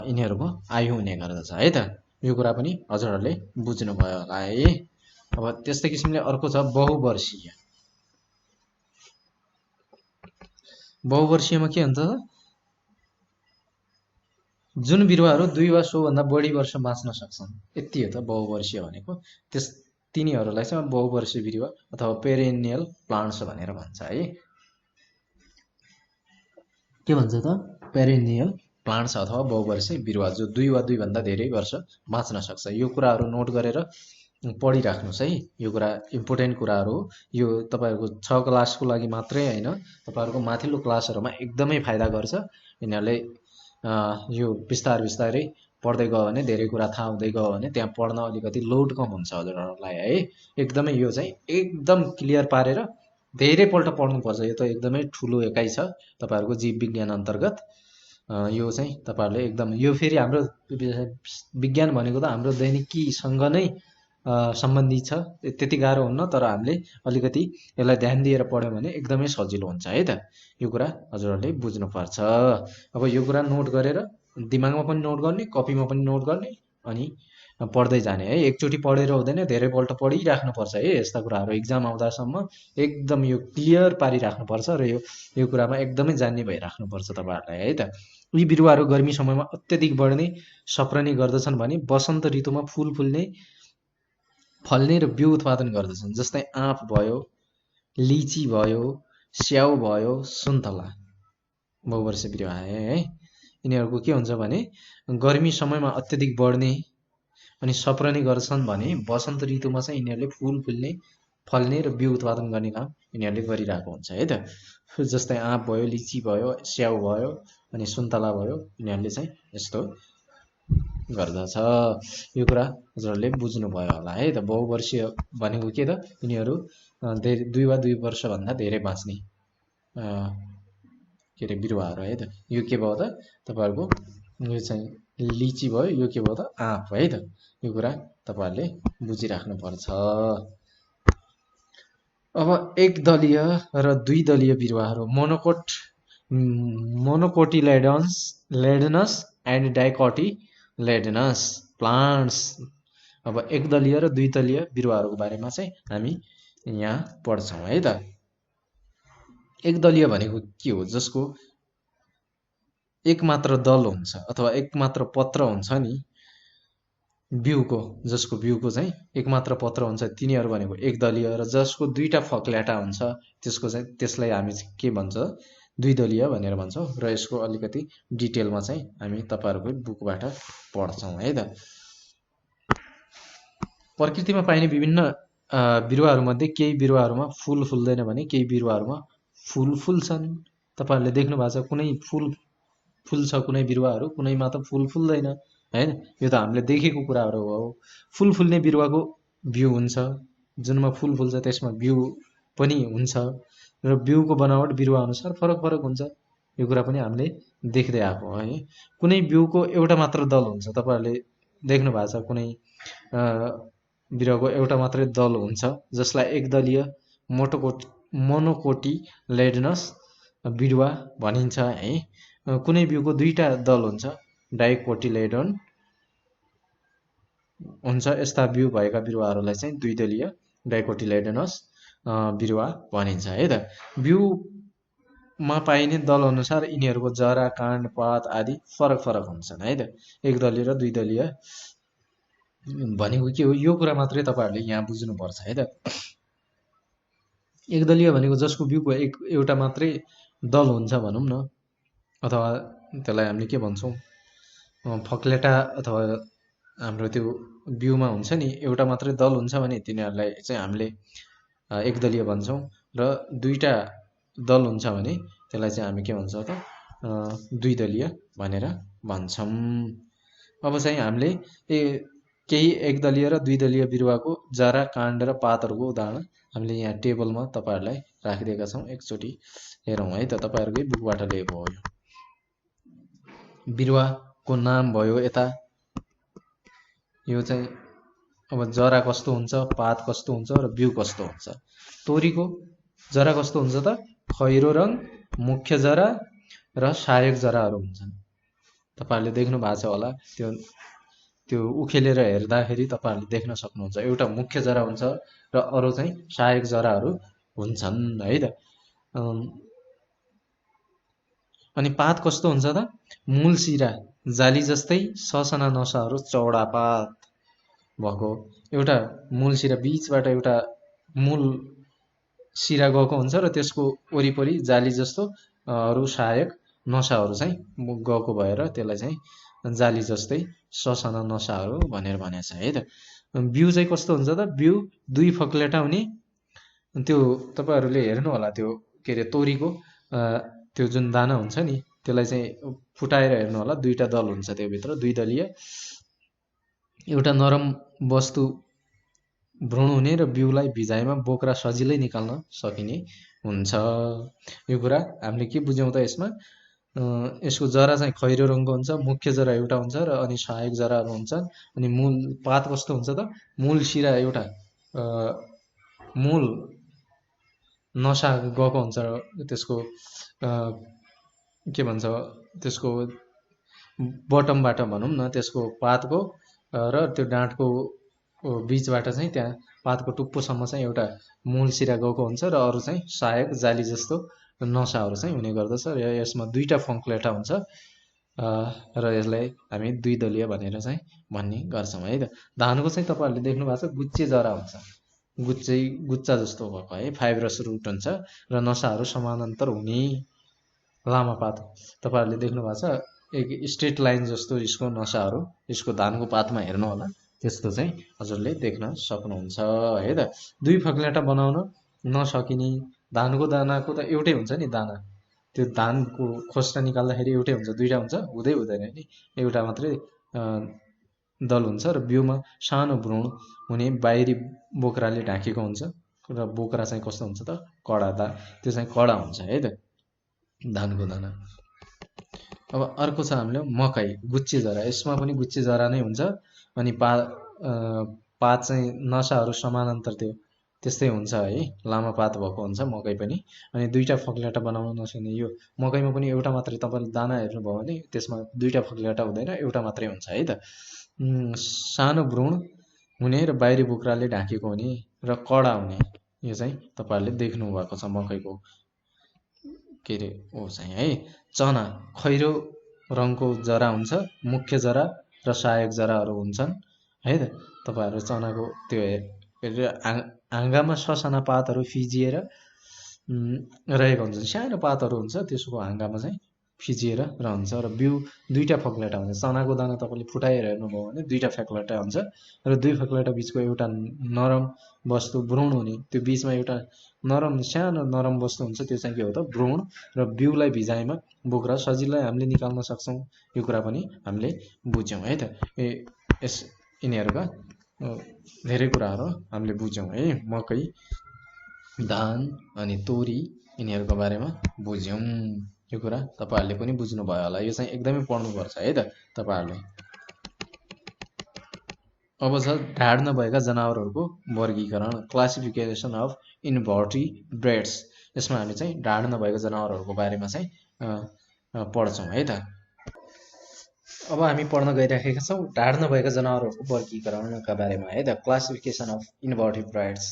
Speaker 1: यिनीहरूको आयु हुने गर्दछ है त। यो कुरा पनि हजुरहरूले बुझ्नुभयो होला है। अब त्यस्तै किसिमले अर्को छ बहुवर्षीय। बहुवर्षीयमा के हुन्छ त जुन बिरुवाहरू 2 वा सोभन्दा बढी वर्ष बाँच्न सक्छन्, यति हो त बहुवर्षीय भनेको। तिनीहरूलाई चाहिँ बहुवर्षीय बिरुवा अथवा पेरेनियल प्लान्ट्स भनेर भन्छ है। के भन्छ त पेरेनियल प्लान्ट्स अथवा बहुवर्षीय बिरुवा, जो 2 वा 2 भन्दा धेरै वर्ष बाँच्न सक्छ। यो कुराहरू नोट गरेर पढिराख्नुहोस् है। यो कुरा इम्पोर्टेन्ट कुराहरू हो। यो तपाईँहरूको 6 क्लासको लागि मात्रै होइन, तपाईँहरूको माथिल्लो क्लासहरूमा एकदमै फाइदा गर्छ। यिनीहरूले यो बिस्तारै पढ्दै गयो भने, धेरै कुरा थाहा हुँदै गयो भने त्यहाँ पढ्न अलिकति लोड कम हुन्छ हजुरहरूलाई है। एकदमै यो चाहिँ एकदम क्लियर पारेर धेरैपल्ट पढ्नुपर्छ। यो त एकदमै ठुलो एकाइ छ तपाईँहरूको जीव विज्ञान अन्तर्गत। यो चाहिँ तपाईँहरूले एकदम, यो फेरि हाम्रो विज्ञान भनेको त हाम्रो दैनिकीसँग नै सम्बन्धित छ। त्यति गाह्रो हुन्न, तर हामीले अलिकति यसलाई ध्यान दिएर पढ्यौँ भने एकदमै सजिलो हुन्छ है त। यो कुरा हजुरहरूले बुझ्नुपर्छ। अब यो कुरा नोट गरेर दिमागमा पनि नोट गर्ने, कपीमा पनि नोट गर्ने, अनि पढ्दै जाने है। एकचोटि पढेर हुँदैन, धेरैपल्ट पढिराख्नुपर्छ है। यस्ता कुराहरू इक्जाम आउँदासम्म एकदम यो क्लियर पारिराख्नुपर्छ र यो कुरामा एकदमै जान्ने भइराख्नुपर्छ तपाईँहरूलाई है त। यी बिरुवाहरू गर्मी समयमा अत्यधिक बढ्ने, सप्रने गर्दछन् भने वसन्त ऋतुमा फुल फुल्ने, फल्ने र बिउ उत्पादन गर्दछन्। जस्तै आँप भयो, लिची भयो, स्याउ भयो, सुन्तला बहुवर्षीय बिरुवा है। यिनीहरूको के हुन्छ भने गर्मी समयमा अत्यधिक बढ्ने अनि सप्रने गर्छन् भने वसन्त ऋतुमा चाहिँ यिनीहरूले फुल फुल्ने, फल्ने र बिउ उत्पादन गर्ने काम यिनीहरूले गरिरहेको हुन्छ है त। जस्तै आँप भयो, लिची भयो, स्याउ भयो, अनि सुन्तला भयो, यिनीहरूले चाहिँ यस्तो गर्दछ। यो कुरा हजुरहरूले बुझ्नुभयो होला है त। बहुवर्षीय भनेको के त, यिनीहरू 2 वा 2 वर्षभन्दा धेरै बाँच्ने के अरे बिरुवाहरू है त। यो के भयो त तपाईँहरूको, यो चाहिँ लिची भयो, यो के भयो त आँप है त। यो कुरा तपाईँहरूले बुझिराख्नुपर्छ। अब 1 दलीय र 2 दलीय बिरुवाहरू, मोनोकोटिलेडनस एन्ड डाइकोटिलेडनस प्लान्ट्स। अब 1 दलीय र 2 दलीय बिरुवाहरूको बारेमा चाहिँ हामी यहाँ पढ्छौँ है त। 1 दलीय भनेको के हो, जसको एक मात्र दल हुन्छ अथवा एक मात्र पत्र हुन्छ नि बिउको, जसको बिउको चाहिँ एक मात्र पत्र हुन्छ, तिनीहरू भनेको एकदलीय, र जसको दुईटा फक्ल्याटा हुन्छ त्यसको चाहिँ त्यसलाई हामी के भन्छ, द्विदलीय भनेर भन्छौँ। र यसको अलिकति डिटेलमा चाहिँ हामी तपाईँहरूको बुकबाट पढ्छौँ है त। प्रकृतिमा पाइने विभिन्न बिरुवाहरूमध्ये केही बिरुवाहरूमा फुल फुल्दैन भने केही बिरुवाहरूमा फुल फुल्छन्। तपाईँहरूले देख्नु भएको छ कुनै फुल फुल्छ कुनै बिरुवाहरू, कुनैमा त फुल फुल्दैन हैन। यो त हामीले देखेको कुराहरू हो। फुल फुल्ने बिरुवाको बिउ हुन्छ, जुनमा फुल फुल्छ त्यसमा बिउ पनि हुन्छ, र बिउको बनावट बिरुवा अनुसार फरक फरक हुन्छ। यो कुरा पनि हामीले देख्दै आएको हो है। कुनै बिउको एउटा मात्र दल हुन्छ, तपाईँहरूले देख्नु भएको छ कुनै बिरुवाको एउटा मात्रै दल हुन्छ जसलाई एकदलीय मोनोकोटिलेडनस बिरुवा भनिन्छ है। कुनै बिउको दुईटा दल हुन्छ, डाइकोटिलेडन हुन्छ। यस्ता बिउ भएका बिरुवाहरूलाई चाहिँ द्विदलीय डाइकोटिलेडनस बिरुवा भनिन्छ है त। बिउमा पाइने दल अनुसार यिनीहरूको जरा, काण्ड, पात आदि फरक फरक हुन्छन् है त। एकदलीय र द्विदलीय भनेको के हो, यो कुरा मात्रै तपाईँहरूले यहाँ बुझ्नुपर्छ है त। एकदलीय भनेको जसको बिउको एउटा मात्रै दल हुन्छ भनौँ न, अथवा त्यसलाई हामीले के भन्छौँ, फक्लेटा अथवा हाम्रो त्यो बिउमा हुन्छ नि एउटा मात्रै दल हुन्छ भने तिनीहरूलाई चाहिँ हामीले एकदलीय भन्छौँ। र दुईटा दल हुन्छ भने त्यसलाई चाहिँ हामी के भन्छ त, द्विदलीय भनेर भन्छौँ। अब चाहिँ हामीले केही एकदलीय र द्विदलीय बिरुवाको जरा, काण्ड र पातहरूको उदाहरण हामीले यहाँ टेबलमा तपाईँहरूलाई राखिदिएका छौँ। एकचोटि हेरौँ है त, तपाईँहरूकै बुकबाट लिएको हो। यो बिरुवाको नाम भयो यता। यो चाहिँ अब जरा कस्तो हुन्छ, पात कस्तो हुन्छ र बिउ कस्तो हुन्छ। तोरीको जरा कस्तो हुन्छ त, खैरो रङ, मुख्य जरा र सहायक जराहरू हुन्छन्। तपाईँहरूले देख्नु भएको छ होला, त्यो उखेलेर हेर्दाखेरि तपाईँहरूले देख्न सक्नुहुन्छ एउटा मुख्य जरा हुन्छ र अरू चाहिँ सहायक जराहरू हुन्छन् है त। अनि पात कस्तो हुन्छ त, मूल सिरा जाली जस्तै ससना नसाहरू चौडा पात भएको एउटा मूल सिरा, बीचबाट एउटा मूल सिरा गएको हुन्छ र त्यसको वरिपरि जाली जस्तो अरू सहायक नसाहरू चाहिँ गएको भएर त्यसलाई चाहिँ जाली जस्तै ससना नसाहरू भनेर भनेको छ है त। बिउ चाहिँ कस्तो हुन्छ त, बिउ दुई फक्लेटा हुने, त्यो तपाईँहरूले हेर्नु होला त्यो के अरे तोरीको त्यो जुन दाना हुन्छ नि त्यसलाई चाहिँ फुटाएर हेर्नु होला, दुईटा दल हुन्छ त्योभित्र, द्विदलीय। एउटा नरम वस्तु भ्रूण हुने र बिउलाई भिजाइमा बोक्रा सजिलै निकाल्न सकिने हुन्छ। यो कुरा हामीले के बुझ्यौँ त यसमा, यसको जरा चाहिँ खैरो रङको हुन्छ, मुख्य जरा एउटा हुन्छ र अनि सहायक जराहरू हुन्छन्। अनि मूल पात कस्तो हुन्छ त, मूल सिरा एउटा मूल नसा गएको हुन्छ, त्यसको के भन्छ, त्यसको बटमबाट भनौँ न, त्यसको पातको र त्यो डाँठको बिचबाट चाहिँ त्यहाँ पातको टुप्पोसम्म चाहिँ एउटा मूल सिरा गएको हुन्छ र अरू चाहिँ सहायक जाली जस्तो नसाहरू चाहिँ हुने गर्दछ। र यसमा दुईटा फङ्क्लेटा हुन्छ र यसलाई हामी द्विदलीय भनेर चाहिँ भन्ने गर्छौँ है त। धानको चाहिँ तपाईँहरूले देख्नु भएको छ गुच्चे जरा हुन्छ, गुच्चा जस्तो भएको है, फाइब्रस रुट हुन्छ र नसाहरू समानान्तर हुने लामा पात। तपाईँहरूले देख्नु भएको छ एक स्ट्रेट लाइन जस्तो यसको नसाहरू, यसको धानको पातमा हेर्नु होला, त्यस्तो चाहिँ हजुरले देख्न सक्नुहुन्छ है त। दुई फक्लेटा बनाउन नसकिने, धानको दानाको त एउटै हुन्छ नि दाना, त्यो धानको खोस्टा निकाल्दाखेरि एउटै हुन्छ, दुईटा हुन्छ हुँदैन नि, एउटा मात्रै दल हुन्छ र बिउमा सानो भ्रूण हुने बाहिरी बोक्राले ढाकेको हुन्छ र बोक्रा चाहिँ कस्तो हुन्छ त, कडा, त्यो चाहिँ कडा हुन्छ है त धानको दाना। अब अर्को छ हामीले मकै, गुच्चे जरा। यसमा पनि गुच्चे जरा नै हुन्छ। अनि पात चाहिँ नसाहरू समानान्तर त्यो त्यस्तै हुन्छ है, लामा पात भएको हुन्छ मकै पनि। अनि दुईटा फक्लेटा बनाउन नसक्ने, यो मकैमा पनि एउटा मात्रै, तपाईँले दाना हेर्नुभयो भने त्यसमा दुईटा फक्लेटा हुँदैन, एउटा मात्रै हुन्छ है त। सानो भ्रूण हुने र बाहिरी बोक्राले ढाकेको हुने र कडा हुने, यो चाहिँ तपाईँहरूले देख्नु भएको छ मकैको के अरे ओ चाहिँ है। चना, खैरो रङको जरा हुन्छ, मुख्य जरा र सहायक जराहरू हुन्छन् है त। तपाईँहरू चनाको त्यो हाँगामा ससाना पातहरू फिजिएर रहेको हुन्छ, सानो पातहरू हुन्छ, त्यसको हाँगामा चाहिँ फिजिएर रहन्छ र बिउ दुईटा फक्लेटा हुन्छ। चनाको दाना तपाईँले फुटाएर हेर्नुभयो भने दुईटा फ्याक्लेटा हुन्छ र दुई फ्याक्लेटा बिचको एउटा नरम वस्तु भ्रूण हुने, त्यो बिचमा एउटा नरम सानो नरम वस्तु हुन्छ, त्यो चाहिँ के हो त भ्रूण, र बिउलाई भिजाइमा बोक्रा सजिलै हामीले निकाल्न सक्छौँ। यो कुरा पनि हामीले बुझ्यौँ है त। यिनीहरूका धेरै कुराहरू हामीले बुझ्यौँ है। मकै, धान अनि तोरी यिनीहरूको बारेमा बुझ्यौँ। यो कुरा तपाईँहरूले पनि बुझ्नुभयो होला। यो चाहिँ एकदमै पढ्नुपर्छ है त तपाईँहरूले। अब छ ढाड नभएका जनावरहरूको वर्गीकरण, क्लासिफिकेसन अफ इन्भर्टिब्रेट्स। यसमा हामी चाहिँ ढाड नभएका जनावरहरूको बारेमा चाहिँ पढ्छौँ है त। अब हामी पढ्न गइराखेका छौँ ढाड नभएका जनावरहरूको वर्गीकरणका बारेमा है त, क्लासिफिकेसन अफ इन्भर्टिब्रेट्स।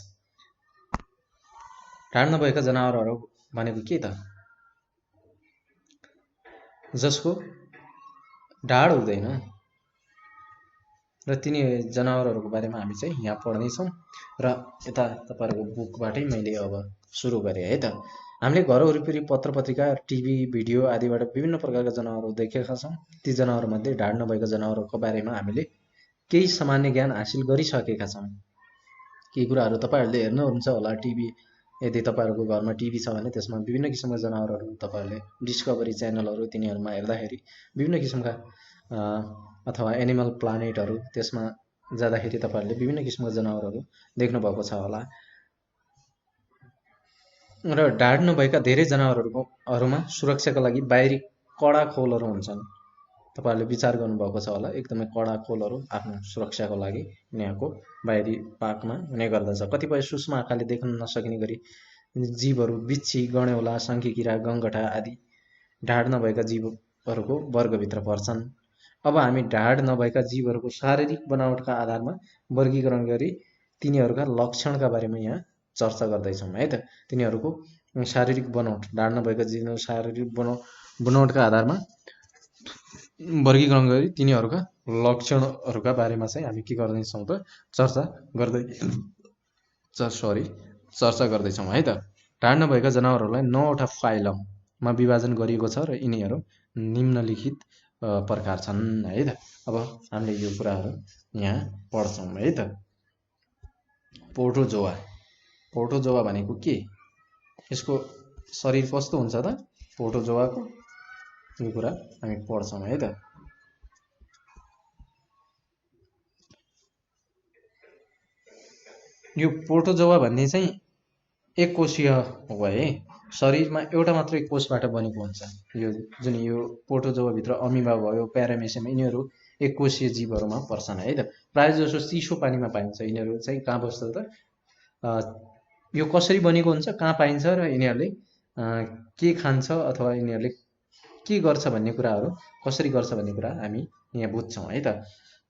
Speaker 1: ढाड नभएका जनावरहरू भनेको के त? जसको ढाड हुँदैन र तिनी जनावरहरूको बारेमा हामी चाहिँ यहाँ पढ्नेछौँ। र यता तपाईँहरूको बुकबाटै मैले अब सुरु गरेँ है त। हामीले घर वरिपरि पत्र पत्रिका, टिभी, भिडियो आदिबाट विभिन्न प्रकारका जनावरहरू देखेका छौँ। ती जनावरमध्ये ढाड नभएका जनावरहरूको बारेमा हामीले केही सामान्य ज्ञान हासिल गरिसकेका छौँ। केही कुराहरू तपाईँहरूले हेर्नुहुन्छ होला टिभी, यदि तपाईँहरूको घरमा टिभी छ भने त्यसमा विभिन्न किसिमका जनावरहरू तपाईँहरूले डिस्कभरी च्यानलहरू तिनीहरूमा हेर्दाखेरि विभिन्न किसिमका अथवा एनिमल प्लानेटहरू त्यसमा जाँदाखेरि तपाईँहरूले विभिन्न किसिमका जनावरहरू देख्नुभएको छ होला। र ढाड नभएका धेरै जनावरहरूमा सुरक्षाका लागि बाहिरी कडा खोलहरू हुन्छन्। तपाईँहरूले विचार गर्नुभएको छ होला, एकदमै कडा खोलहरू आफ्नो सुरक्षाको लागि यिनीहरूको बाहिरी पाखमा हुने गर्दछ। कतिपय सूक्ष्म आँखाले देख्न नसकिने गरी जीवहरू, बिच्छी, गणेउला, शङ्खेकिरा, गङ्गटा आदि ढाड नभएका जीवहरूको वर्गभित्र पर्छन्। अब हामी ढाड नभएका जीवहरूको शारीरिक बनावटका आधारमा वर्गीकरण गरी तिनीहरूका लक्षणका बारेमा यहाँ चर्चा गर्दैछौँ है त। तिनीहरूको शारीरिक बनावट, ढाड नभएका जीवहरूको शारीरिक बनावटका आधारमा वर्गीकरण गरी तिनीहरूका लक्षणहरूका बारेमा चाहिँ हामी के गर्दैछौँ त चर्चा गर्दैछौँ है त। ढाड नभएका जनावरहरूलाई 9वटा फाइलममा विभाजन गरिएको छ र यिनीहरू निम्नलिखित प्रकार छन् है त। अब हामीले यो कुराहरू यहाँ पढ्छौँ है त। प्रोटोजोआ। प्रोटोजोआ भनेको के? यसको शरीर कस्तो हुन्छ त प्रोटोजोआको? यो कुरा हामी पढ्छौँ है त। यो प्रोटोजोआ भन्ने चाहिँ एक कोशीय हो है। शरीरमा एउटा मात्रै कोषबाट बनेको हुन्छ। यो जुन यो प्रोटोजोआभित्र अमिबा भयो, प्यारामेसियम, यिनीहरू एक कोशीय जीवहरूमा पर्छन् है त। प्रायः जसो चिसो पानीमा पाइन्छ। यिनीहरू चाहिँ कहाँ बस्छ त? यो कसरी बनेको हुन्छ, कहाँ पाइन्छ र यिनीहरूले के खान्छ अथवा यिनीहरूले के गर्छ भन्ने कुराहरू, कसरी गर्छ भन्ने कुरा हामी यहाँ बुझ्छौँ है त।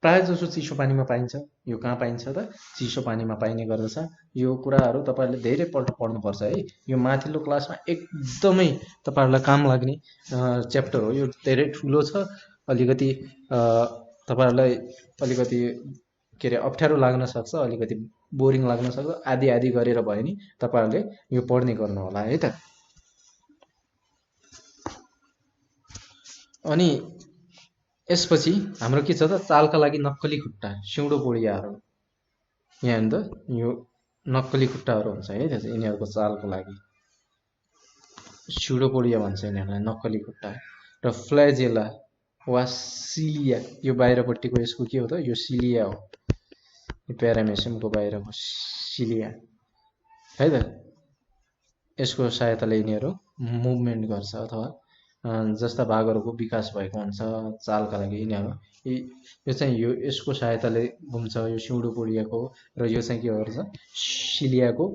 Speaker 1: प्रायः जसो चिसो पानीमा पाइन्छ। यो कहाँ पाइन्छ त? चिसो पानीमा पाइने गर्दछ। यो कुराहरू तपाईँहरूले धेरैपल्ट पढ्नुपर्छ है। यो माथिल्लो क्लासमा एकदमै तपाईँहरूलाई काम लाग्ने च्याप्टर हो। यो धेरै ठुलो छ, अलिकति तपाईँहरूलाई अलिकति के अरे अप्ठ्यारो लाग्न सक्छ, अलिकति बोरिङ लाग्न सक्छ। आदि आदि गरेर भयो नि तपाईँहरूले यो पढ्ने गर्नु होला है त। अनि यसपछि हाम्रो के छ त? चालका लागि नक्कली खुट्टा, सिउँडो पोडियाहरू। यहाँ हेर्नु त, यो नक्कली खुट्टाहरू हुन्छ है त। यिनीहरूको चालको लागि सिउँडो पोडिया भन्छ यिनीहरूलाई, नक्कली खुट्टा। र फ्ल्याजेला वा सिलिया, यो बाहिरपट्टिको यसको के हो त? यो सिलिया हो। यो प्यारामेसियमको बाहिरको सिलिया है त। यसको सहायताले यिनीहरू मुभमेन्ट गर्छ अथवा जस्ता भागहरूको विकास भएको हुन्छ चालका लागि। यिनीहरू यो चाहिँ यसको सहायताले घुम्छ, यो सिउँडो पोडियाको। र यो चाहिँ के गर्छ? सिलियाको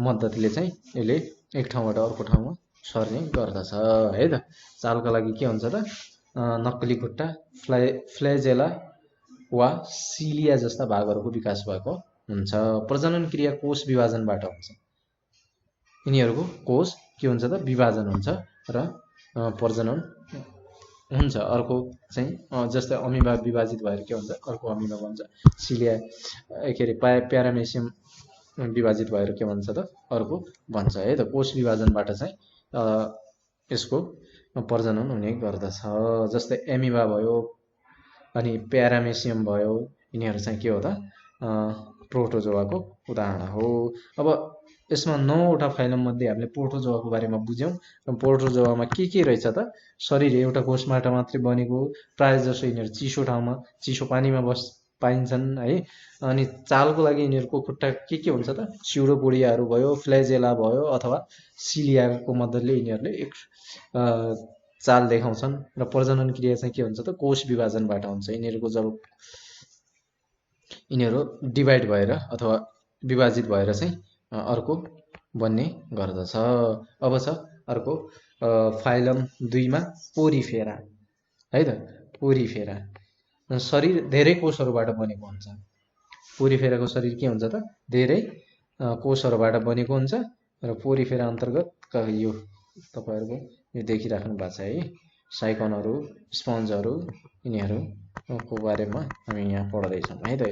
Speaker 1: मद्दतले चाहिँ यसले एक ठाउँबाट अर्को ठाउँमा सर्ने गर्दछ है त। चालका लागि के हुन्छ त? नक्कली खुट्टा, फ्ल्याजेला वा सिलिया जस्ता भागहरूको विकास भएको हुन्छ। प्रजनन क्रिया कोष विभाजनबाट हुन्छ। यिनीहरूको कोष के हुन्छ त? विभाजन हुन्छ र प्रजनन हुन्छ अर्को चाहिँ जस्तै अमिबा विभाजित भएर के हुन्छ अर्को अमिबा बन्छ। सिलिया के अरे प्यारामेसियम विभाजित भएर के भन्छ त अर्को भन्छ है त। कोष विभाजनबाट चाहिँ यसको प्रजनन हुने गर्दछ। जस्तै एमिबा भयो अनि प्यारामेसियम भयो, यिनीहरू चाहिँ के हो त प्रोटोजोवाको उदाहरण हो। अब यसमा 9वटा फाइलम मध्ये हामीले प्रोटोजोवाको बारेमा बुझ्यौँ। र प्रोटोजोवामा के रहेछ त शरीर एउटा कोषबाट मात्रै बनेको, प्रायः जसो यिनीहरू चिसो ठाउँमा चिसो पानीमा पाइन्छन् है। अनि चालको लागि यिनीहरूको खुट्टा के हुन्छ त स्युडोपोडियाहरू भयो, फ्ल्याजेला भयो अथवा सिलियाको मद्दतले यिनीहरूले एक चाल देखाउँछन्। र प्रजनन क्रिया चाहिँ के हुन्छ त कोष विभाजनबाट हुन्छ। यिनीहरू डिभाइड भएर अथवा विभाजित भएर चाहिँ अर्को बन्ने गर्दछ। अब छ अर्को फाइलम 2मा पोरिफेरा है त। पोरिफेरा शरीर धेरै कोषहरूबाट बनेको हुन्छ। पोरिफेराको शरीर के हुन्छ त धेरै कोषहरूबाट बनेको हुन्छ। र पोरिफेरा अन्तर्गत यो तपाईहरुको यो देखिराख्नु भएको छ है, साइकनहरू, स्पन्जहरू, यिनीहरूको बारेमा हामी यहाँ पढ्दैछौँ है त।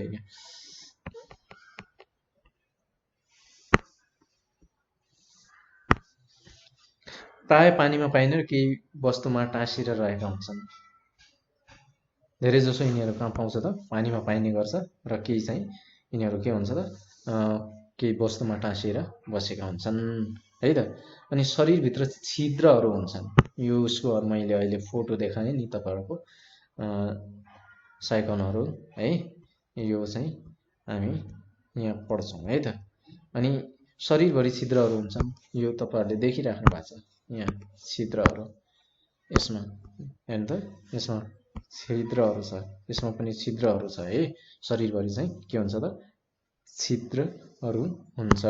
Speaker 1: प्राय पानीमा पाइने र केही वस्तुमा टाँसिएर रहेका हुन्छन्। धेरै जसो यिनीहरू कहाँ पाउँछ त पानीमा पाइने गर्छ र केही चाहिँ यिनीहरू के हुन्छ त केही वस्तुमा टाँसिएर बसेका हुन्छन् है त। अनि शरीरभित्र छिद्रहरू हुन्छन्। यो उसको मैले अहिले फोटो देखाएँ नि तपाईहरुको साइकनहरू है, यो चाहिँ हामी यहाँ पढ्छौँ है त। अनि शरीरभरि छिद्रहरू हुन्छन्। यो तपाईहरुले देखिराख्नु भएको छ यहाँ छिद्रहरू। यसमा हेर्नु त यसमा छिद्रहरू छ, यसमा पनि छिद्रहरू छ है। शरीरभरि चाहिँ के हुन्छ त छिद्रहरू हुन्छ।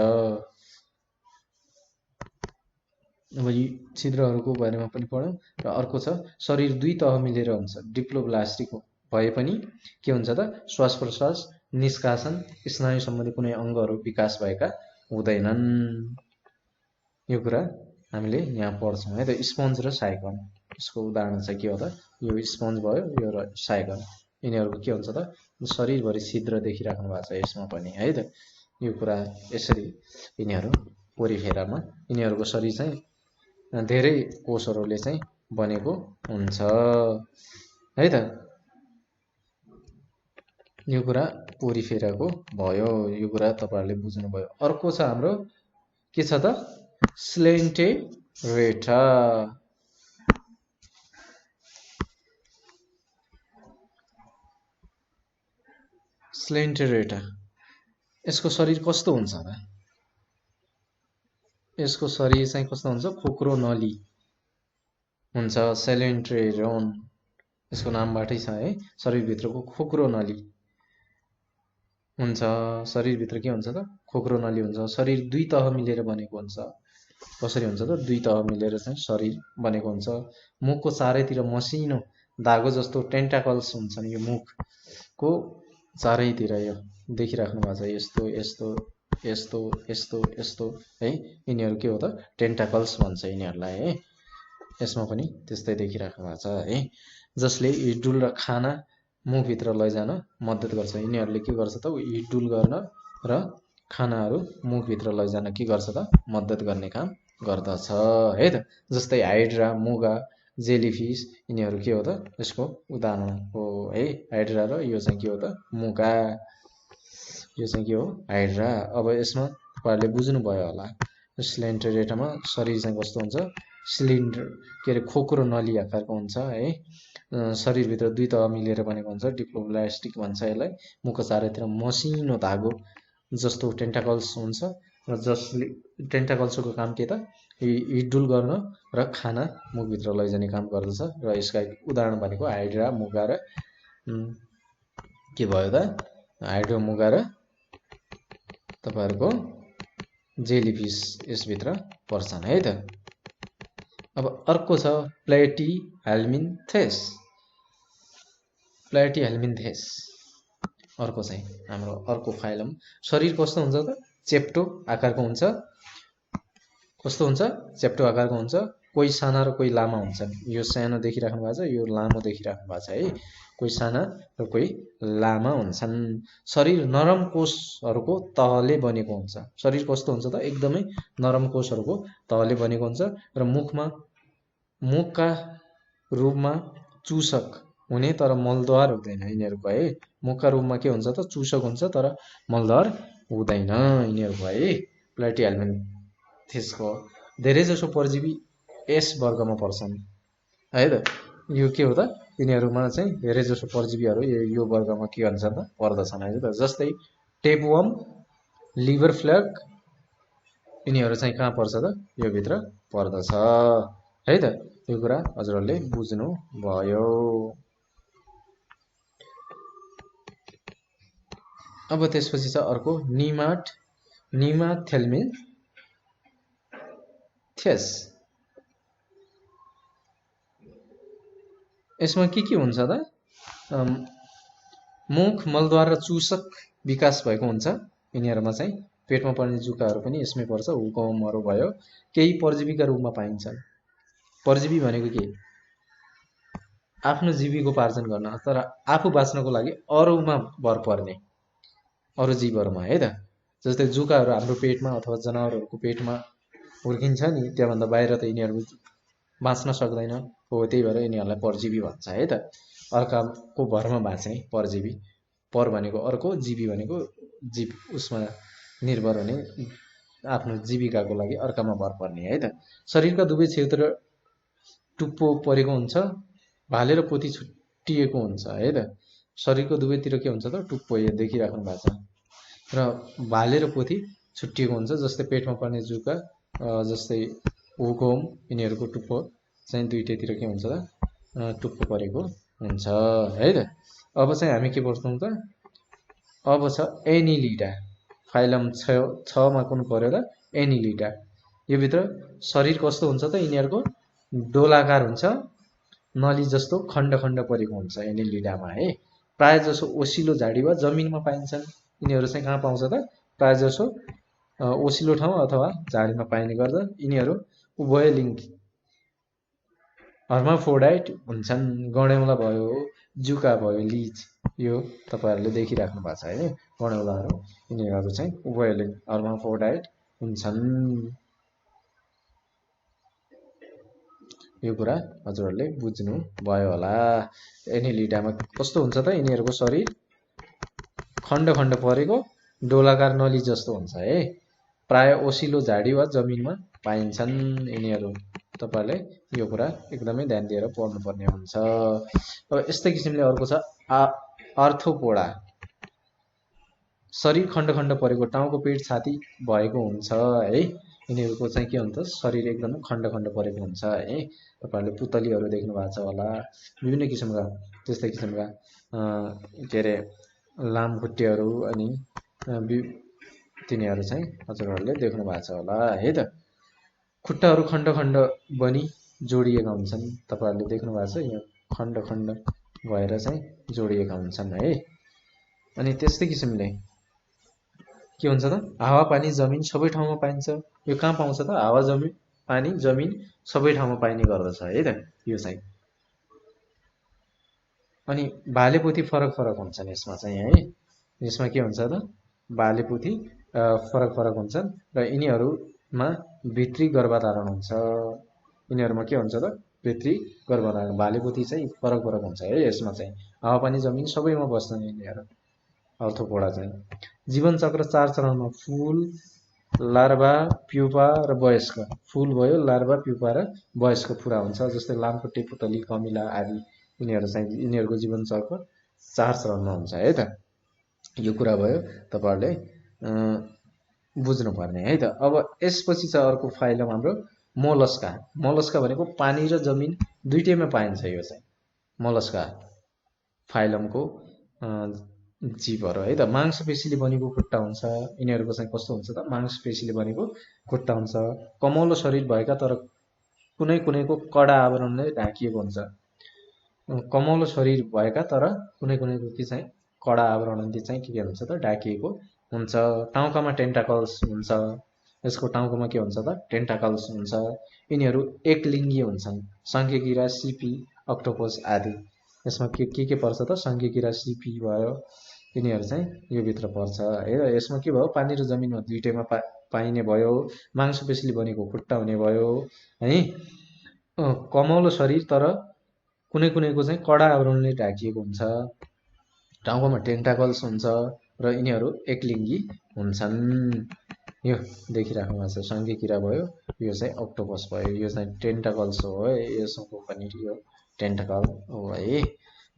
Speaker 1: अब यी छिद्रहरूको बारेमा पनि पढौँ। र अर्को छ शरीर 2 तह मिलेर हुन्छ। डिप्लोब्लास्टिक भए पनि के हुन्छ त श्वास प्रश्वास निष्कासन स्नायु सम्बन्धी कुनै अङ्गहरू विकास भएका हुँदैनन्। यो कुरा हामीले यहाँ पढ्छौँ है त। स्पन्ज र साइकन यसको उदाहरण चाहिँ के हो त यो स्पन्ज भयो, यो र साइकन। यिनीहरूको के हुन्छ त शरीरभरि छिद्र देखिराख्नु भएको छ यसमा पनि है त। यो कुरा यसरी यिनीहरू पोरिफेरामा यिनीहरूको शरीर चाहिँ धेरै कोषहरूले चाहिँ बनेको हुन्छ है त। यो कुरा पोरिफेराको भयो। यो कुरा तपाईहरुले बुझ्नुभयो। अर्को छ हाम्रो के छ त स्लेन्टेरेटा। स्लेन्टेरेटा यसको शरीर कस्तो हुन्छ त? यसको शरीर चाहिँ कस्तो हुन्छ? खोक्रो नली हुन्छ। सेलेन्ट्रेरोन यसको नामबाटै छ है। शरीरभित्रको खोक्रो नली हुन्छ। शरीरभित्र के हुन्छ त खोक्रो नली हुन्छ। शरीर 2 तह मिलेर बनेको हुन्छ। कसरी हुन्छ त 2 तह मिलेर चाहिँ शरीर बनेको हुन्छ। मुखको चारैतिर मसिनो धागो जस्तो टेन्टाकल्स हुन्छन्। यो मुखको चारैतिर यो देखिराख्नु भएको छ यस्तो यस्तो यस्तो यस्तो यस्तो है। यिनीहरू के हो त टेन्टाकल्स भन्छ यिनीहरूलाई है। यसमा पनि त्यस्तै देखिराख्नु भएको छ है, जसले हिडुल र खाना मुखभित्र लैजान मद्दत गर्छ। यिनीहरूले के गर्छ त हिडुल गर्न र खानाहरू मुखभित्र लैजान के गर्छ त मद्दत गर्ने काम गर्दछ है त। जस्तै हाइड्रा, मुगा, जेलीफिस यिनीहरू के हो त यसको उदाहरण हो है। हाइड्रा र यो चाहिँ के हो त मुगा, यो चाहिँ के हो हाइड्रा। अब यसमा तपाईहरुले बुझ्नुभयो होला स्लेन्टेरेटामा शरीर चाहिँ कस्तो हुन्छ? सिलिन्डर के अरे खोक्रो नली आकारको हुन्छ है। शरीरभित्र 2 तह मिलेर बनेको हुन्छ। डिप्लोब्लास्टिक भन्छ यसलाई। मुखको चारैतिर मसिनो धागो जस्तो टेन्टाकल्स हुन्छ र जसले टेन्टाकल्सको काम के त हिडुल गर्न र खाना मुखभित्र लैजाने काम गर्दछ। र यसका उदाहरण भनेको हाइड्रा, मुगा र के भयो त हाइड्रा, मुगा र तपाईहरुको जेलीफिस यसभित्र पर्छन् है त। अब अर्को छ प्लेटिहेल्मिन्थेस। प्लेटिहेल्मिन्थेस अर्को चाहिँ हाम्रो अर्को फाइलम। शरीर कस्तो हुन्छ त चेप्टो आकारको हुन्छ। कस्तो हुन्छ? चेप्टो आकारको हुन्छ। कोही साना र कोही लामा हुन्छन्। यो सानो देखिराख्नु भएको छ, यो लामो देखिराख्नु भएको छ है। कोही साना र कोही लामा हुन्छन्। शरीर नरम कोषहरूको तहले बनेको हुन्छ। शरीर कस्तो हुन्छ त? एकदमै नरम कोषहरूको तहले बनेको हुन्छ र मुखका रूपमा चुसक हुने तर मलद्वार हुँदैन यिनीहरूको है। मुखका रूपमा के हुन्छ त? चुसक हुन्छ तर मलद्वार हुँदैन यिनीहरूको है। प्लेटिहेल्मिन्थेसको धेरै जसो परजीवी एस वर्गमा पर्छन् है त। यो के हो त? यिनीहरूमा चाहिँ धेरै जसो परजीवीहरू यो वर्गमा के भन्छन् त? पर्दछन् है त। जस्तै टेपवर्म, लिभर फ्ल्याग यिनीहरू चाहिँ कहाँ पर्छ त? यो भित्र पर्दछ है त। यो कुरा हजुरहरूले बुझ्नु भयो। अब त्यसपछि छ अर्को निमाथेल्मिन्थेस। यसमा के हुन्छ त? मुख, मलद्वार र चुसक विकास भएको हुन्छ यिनीहरूमा चाहिँ। पेटमा पर्ने जुकाहरू पनि यसमै पर्छ। हुकुमहरू भयो, केही परजीवीका रूपमा पाइन्छन्। परजीवी भनेको के? आफ्नो जीविकोपार्जन गर्न तर आफू बाँच्नको लागि अरूमा भर पर्ने, अरू जीवहरूमा है त। जस्तै जुकाहरू हाम्रो पेटमा अथवा जनावरहरूको पेटमा हुर्किन्छ नि, त्यहाँभन्दा बाहिर त यिनीहरू बाँच्न सक्दैन हो। त्यही भएर यिनीहरूलाई परजीवी भन्छ है त। अर्काको भरमा बाँच्ने परजीवी। पर भनेको अर्को, जीवी भनेको जीव, उसमा निर्भर हुने, आफ्नो जीविकाको लागि अर्कामा भर पर्ने है त। शरीरका दुवै छेउतिर टुप्पो परेको हुन्छ, भाले र पोथी छुट्टिएको हुन्छ है त। शरीरको दुवैतिर के हुन्छ त? टुप्पो देखिराख्नु भएको छ र भाले र पोथी छुट्टिएको हुन्छ। जस्तै पेटमा पर्ने जुका, जस्तै हुकुम, यिनीहरूको टुप्पो चाहिँ दुईटैतिर के हुन्छ त? टुप्पो परेको हुन्छ है त। अब चाहिँ हामी के पढ्छौँ त? अब छ एनिलिडा। फाइलम 6मा कुन पर्यो त? एनिलिडा। यो भित्र शरीर कस्तो हुन्छ त? यिनीहरूको डोलाकार हुन्छ, नली जस्तो खण्ड खण्ड परेको हुन्छ एनिलिडामा है। प्राय जसो ओसिलो झाडी वा जमिनमा पाइन्छन्। यिनीहरू चाहिँ कहाँ पाउँछ त? प्राय जसो ओसिलो ठाउँ अथवा झाडीमा पाइने गर्छ। यिनीहरू उभयलिङ्गी हर्माफ्रोडाइट हुन्छन्। गडेउला भयो, जुका भयो, लिज, यो तपाईँहरूले देखिराख्नु भएको छ है। गडेउलाहरू यिनीहरू चाहिँ उभयलिङ्गी हर्माफ्रोडाइट हुन्छन्। यो कुरा हजुरहरूले बुझ्नु भयो होला। एनिलिडामा कस्तो हुन्छ त? यिनीहरूको शरीर खण्ड खण्ड परेको डोलाकार नली जस्तो हुन्छ है। प्राय ओसिलो झाडी वा जमिनमा पाइन्छन् यिनीहरू। तपाईँहरूले यो कुरा एकदमै ध्यान दिएर पढ्नुपर्ने हुन्छ। अब यस्तै किसिमले अर्को छ आर्थ्रोपोडा। शरीर खण्ड खण्ड परेको, टाउको, पेट, छाती भएको हुन्छ है। यिनीहरूको चाहिँ के हुन्छ? शरीर एकदमै खण्ड खण्ड परेको हुन्छ है। तपाईँहरूले पुतलीहरू देख्नु भएको छ होला, विभिन्न किसिमका त्यस्तै किसिमका के अरे लामखुट्टेहरू अनि तिनीहरू चाहिँ हजुरहरूले देख्नु भएको छ होला है त। खुट्टाहरू खण्ड खण्ड बनी जोडिएका हुन्छन्। तपाईँहरूले देख्नु भएको छ, यहाँ खण्ड खण्ड भएर चाहिँ जोडिएका हुन्छन् है। अनि त्यस्तै किसिमले के हुन्छ त? हावापानी, जमिन सबै ठाउँमा पाइन्छ। यो कहाँ पाउँछ त? हावा, जमिन, पानी, जमिन सबै ठाउँमा पाइने गर्दछ है त यो चाहिँ। अनि भाले पोथी फरक फरक हुन्छन् यसमा चाहिँ है। यसमा के हुन्छ त? भाले पोथी फरक फरक हुन्छन् र यिनीहरूमा भित्री गर्भधारण हुन्छ। यिनीहरूमा के हुन्छ त? भित्री गर्भधारण। भाले पोथी चाहिँ फरक फरक हुन्छ है। यसमा चाहिँ हावापानी, जमिन सबैमा बस्छन् यिनीहरू। आर्थ्रोपोडा चाहिँ जीवन चक्र 4 चरणमा: फुल, लार्भा, प्युपा र वयस्क। फुल भयो, लार्भा, प्युपा र वयस्क पुरा हुन्छ। जस्तै लामखुट्टे, पुतली, कमिला आदि यिनीहरू चाहिँ यिनीहरूको जीवन चक्र 4 चरणमा हुन्छ है त। यो कुरा भयो, तपाईँहरूले बुझ्नुपर्ने है त। अब यसपछि छ अर्को फाइलम हाम्रो मोलस्का। मोलस्का भनेको पानी र जमिन दुईटैमा पाइन्छ। यो चाहिँ मोलस्का फाइलमको जीवहरू है त। मांसपेशीले बनेको खुट्टा हुन्छ। यिनीहरूको चाहिँ कस्तो हुन्छ त? मांसपेशीले बनेको खुट्टा हुन्छ। कमलो शरीर भएका तर कुनै कुनैको कडा आवरणले ढाकिएको हुन्छ। कमलो शरीर भएका तर कुनै कुनैको के चाहिँ कडा आवरणले चाहिँ के हुन्छ त? ढाकिएको हुन्छ। टाउकामा टेन्टाकल्स हुन्छ। यसको टाउकोमा के हुन्छ त टेन्टाकल्स हुन्छ। यिनीहरू एकलिङ्गी हुन्छन्। शङ्खेकिरा, सिपी, अक्टोपस आदि। यसमा के पर्छ त शङ्खेकिरा, सिपी भयो, यिनीहरू चाहिँ यो भित्र पर्छ है। र यसमा के भयो पानी र जमिनमा दुईटैमा पाइने भयो। मांसपेशीले बनेको खुट्टा हुने भयो है। कमलो शरीर तर कुनै कुनैको चाहिँ कडा आवरणले ढाकिएको हुन्छ। टाउकोमा टेन्टाकल्स हुन्छ र यिनीहरू एकलिङ्गी हुन्छन्। यो देखिराख्नु भएको छ शङ्खेकिरा भयो, यो चाहिँ अक्टोपस भयो, यो चाहिँ टेन्टाकल्स हो है। यसको पनि यो टेन्टाकल हो है।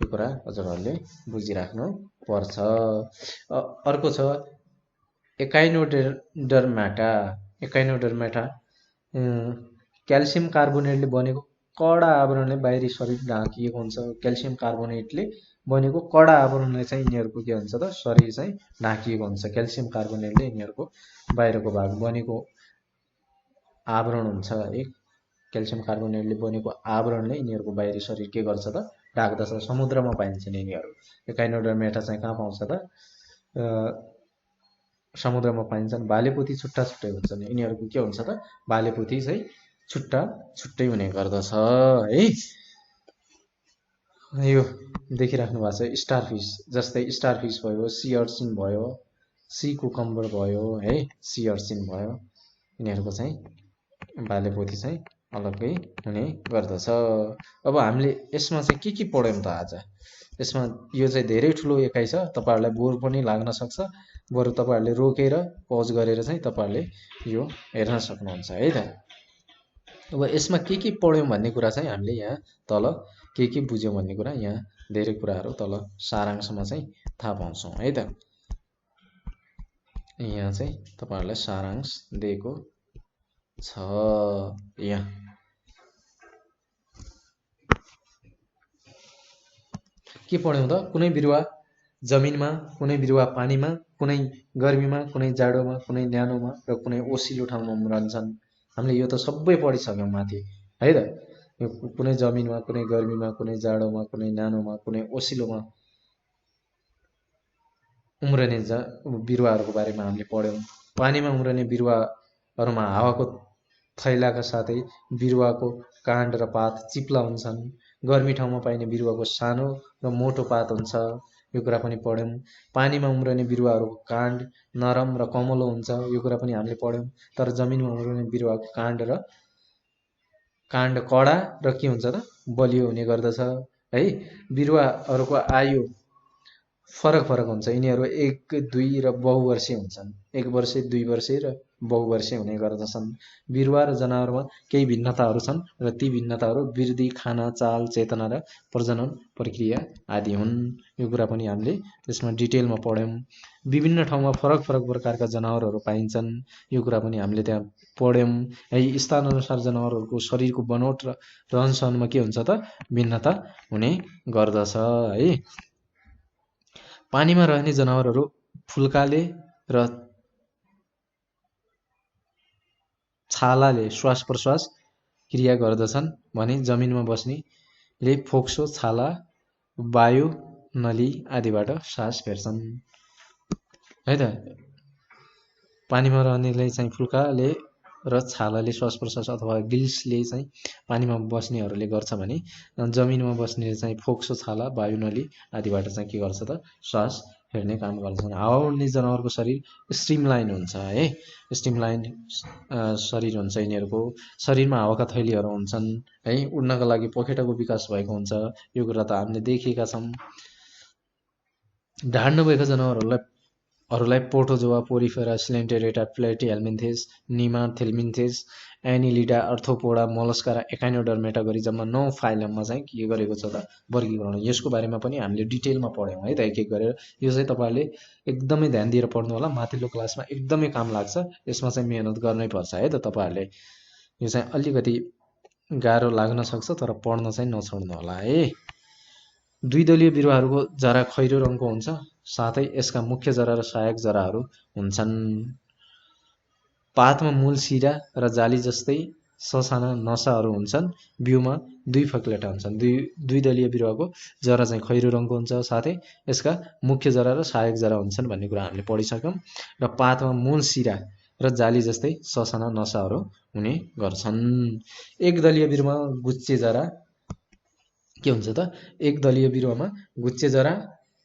Speaker 1: यो कुरा हजुरहरूले बुझिराख्नु पर्छ। अर्को छ एकाइनोडर्माटा। एकाइनोडर्माटा क्याल्सियम कार्बोनेटले बनेको कडा आवरणले बाहिरी शरीर ढाकिएको हुन्छ। क्याल्सियम कार्बोनेटले बनेको कडा आवरणले चाहिँ यिनीहरूको के हुन्छ त शरीर चाहिँ ढाकिएको हुन्छ। क्याल्सियम कार्बोनेटले यिनीहरूको बाहिरको भाग बनेको आवरण हुन्छ है। क्याल्सियम कार्बोनेटले बनेको आवरणले यिनीहरूको बाहिरी शरीर के गर्छ त ढाक्दछ। समुद्रमा पाइन्छन् यिनीहरू। एकाइनोडर्मेटा चाहिँ कहाँ पाउँछ त समुद्रमा पाइन्छन्। भालेपोथी छुट्टा छुट्टै हुन्छन्। यिनीहरूको के हुन्छ त भालेपोथी चाहिँ छुट्टा छुट्टै हुने गर्दछ है। यो देखिराख्नु भएको छ स्टारफिस। जस्तै स्टारफिस भयो, सी अर्चिन भयो, सी कुकम्बर भयो है, सी अर्चिन भयो, यिनीहरूको चाहिँ भालेपोथी चाहिँ अलग्गै हुने गर्दछ। अब हामीले यसमा चाहिँ के पढ्यौँ त आज? यसमा यो चाहिँ धेरै ठुलो एकाइ छ, तपाईँहरूलाई बोर पनि लाग्न सक्छ। बरु तपाईँहरूले रोकेर पज गरेर चाहिँ तपाईँहरूले यो हेर्न सक्नुहुन्छ है त। अब यसमा के पढ्यौँ भन्ने कुरा चाहिँ हामीले यहाँ तल के बुझ्यौँ भन्ने कुरा यहाँ धेरै कुराहरू तल सारांशमा चाहिँ थाहा पाउँछौँ है त। यहाँ चाहिँ तपाईँहरूलाई सारांश दिएको छ। यहाँ के पढ्यौँ त? कुनै बिरुवा जमिनमा, कुनै बिरुवा पानीमा, कुनै गर्मीमा, कुनै जाडोमा, कुनै न्यानोमा र कुनै ओसिलो ठाउँमा उम्रन्छन्। हामीले यो त सबै पढिसक्यौँ माथि है त। यो कुनै जमिनमा, कुनै गर्मीमा, कुनै जाडोमा, कुनै न्यानोमा, कुनै ओसिलोमा उम्रने बिरुवाहरूको बारेमा हामीले पढ्यौँ। पानीमा उम्रने बिरुवाहरूमा हावाको थैलाका साथै बिरुवाको काण्ड र पात चिप्ला हुन्छन्। गर्मी ठाउँमा पाइने बिरुवाको सानो र मोटो पात हुन्छ, यो कुरा पनि पढ्यौँ। पानीमा उम्रने बिरुवाहरूको काण्ड नरम र कमलो हुन्छ, यो कुरा पनि हामीले पढ्यौँ। तर जमिनमा उम्रने बिरुवाको काण्ड कडा र के हुन्छ त बलियो हुने गर्दछ है। बिरुवाहरूको आयु फरक हुन्छ। यिनीहरू 1, 2 र बहुवर्षीय हुन्छन्। 1 वर्ष, 2 वर्ष र बहुवर्षीय हुने गर्दछन्। बिरुवा र जनावरमा केही भिन्नताहरू छन् र ती भिन्नताहरू वृद्धि, खाना, चाल, चेतना र प्रजनन प्रक्रिया आदि हुन्। यो कुरा पनि हामीले त्यसमा डिटेलमा पढ्यौँ। विभिन्न ठाउँमा फरक प्रकारका जनावरहरू पाइन्छन्, यो कुरा पनि हामीले त्यहाँ पढ्यौँ है। स्थानअनुसार जनावरहरूको शरीरको बनोट र रहनसहनमा के हुन्छ त भिन्नता हुने गर्दछ है। पानीमा रहने जनावरहरू फुल्काले र छालाले श्वास प्रश्वास क्रिया गर्दछन् भने जमिनमा बस्नेले फोक्सो, छाला, वायु नली आदिबाट सास फेर्छन् है त। पानीमा रहनेले चाहिँ फुल्काले र छालाले श्वास प्रश्वास अथवा गिल्सले चाहिँ पानीमा बस्नेहरूले गर्छ भने जमिनमा बस्नेले चाहिँ फोक्सो, छाला, वायु नली आदिबाट चाहिँ के गर्छ त श्वास फेर्ने काम गर्छन्। हावा उड्ने जनावरको शरीर स्ट्रिमलाइन हुन्छ है। स्ट्रिमलाइन शरीर हुन्छ यिनीहरूको। शरीरमा हावाका थैलीहरू हुन्छन् है। उड्नका लागि पखेटाको विकास भएको हुन्छ, यो कुरा त हामीले देखेका छौँ। ढाड नभएका जनावरहरूलाई Protozoa, Porifera, Coelenterata, Platyhelminthes, Nemathelminthes, Annelida, Arthropoda, Mollusca र एकाइनोडर्मेटा गरी जम्मा 9 फाइलममा चाहिँ के गरेको छ त वर्गीकरण। यसको बारेमा पनि हामीले डिटेलमा पढ्यौँ है त एक गरेर। यो चाहिँ तपाईँहरूले एकदमै ध्यान दिएर पढ्नु होला, माथिल्लो क्लासमा एकदमै काम लाग्छ। यसमा चाहिँ मेहनत गर्नै पर्छ है त तपाईँहरूले। यो चाहिँ अलिकति गाह्रो लाग्न सक्छ तर पढ्न चाहिँ नछोड्नु होला है। द्विदलीय बिरुवाहरूको जरा खैरो रङको हुन्छ, साथै यसका मुख्य जरा र सहायक जराहरू हुन्छन्। पातमा मूल सिरा र जाली जस्तै ससाना नसाहरू हुन्छन्। बिउमा 2 फक्लेटा हुन्छन्। द्विदलीय बिरुवाको जरा चाहिँ खैरो रङको हुन्छ, साथै यसका मुख्य जरा र सहायक जरा हुन्छन् भन्ने कुरा हामीले पढिसक्यौँ। र पातमा मूल सिरा र जाली जस्तै ससाना नसाहरू हुने गर्छन्। एकदलीय बिरुवामा गुच्चे जरा के हुन्छ त? एकदलीय बिरुवामा गुच्चे जरा,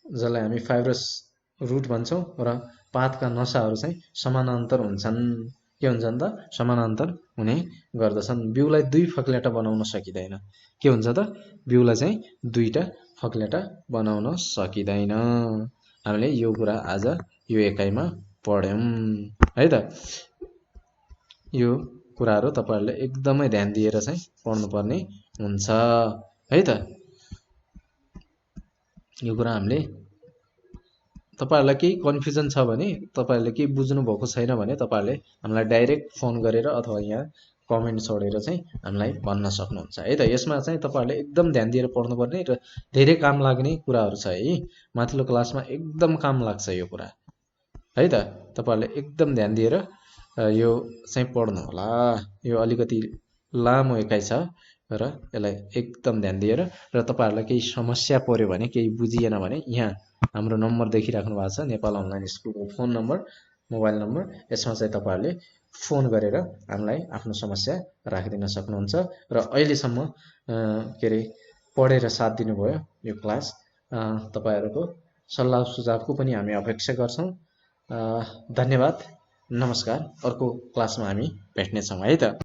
Speaker 1: जसलाई हामी फाइब्रस रुट भन्छौँ, र पातका नसाहरू चाहिँ समानान्तर हुन्छन्। के हुन्छन् त? समानान्तर हुने गर्दछन्। बिउलाई दुई फक्लेटा बनाउन सकिँदैन। के हुन्छ त? बिउलाई चाहिँ दुईटा फक्लेटा बनाउन सकिँदैन। हामीले यो कुरा आज यो एकाइमा पढ्यौँ है त। यो कुराहरू तपाईहरुले एकदमै ध्यान दिएर चाहिँ पढ्नुपर्ने हुन्छ है त। यो कुरा हामीले तपाईहरुलाई केही कन्फ्युजन छ भने, तपाईहरुले केही बुझ्नु भएको छैन भने तपाईहरुले हामीलाई डाइरेक्ट फोन गरेर अथवा यहाँ कमेन्ट छोडेर चाहिँ हामीलाई भन्न सक्नुहुन्छ है त। यसमा चाहिँ तपाईहरुले एकदम ध्यान दिएर पढ्नुपर्ने र धेरै काम लाग्ने कुराहरू छ है। माथिल्लो क्लासमा एकदम काम लाग्छ यो कुरा है त। तपाईहरुले एकदम ध्यान दिएर यो चाहिँ पढ्नु होला। यो अलिकति लामो एकाइ छ र यसलाई एकदम ध्यान दिएर, र तपाईहरुलाई केही समस्या पर्यो भने, केही बुझिएन भने यहाँ हाम्रो नम्बर देखिराख्नु भएको छ, नेपाल अनलाइन स्कुलको फोन नम्बर, मोबाइल नम्बर। यसमा चाहिँ तपाईहरुले फोन गरेर हामीलाई आफ्नो समस्या राखिदिन सक्नुहुन्छ। र अहिलेसम्म के अरे पढेर साथ दिनुभयो यो क्लास, तपाईहरुको सल्लाह सुझावको पनि हामी अपेक्षा गर्छौं। धन्यवाद, नमस्कार। अर्को क्लासमा हामी भेट्नेछौँ है त।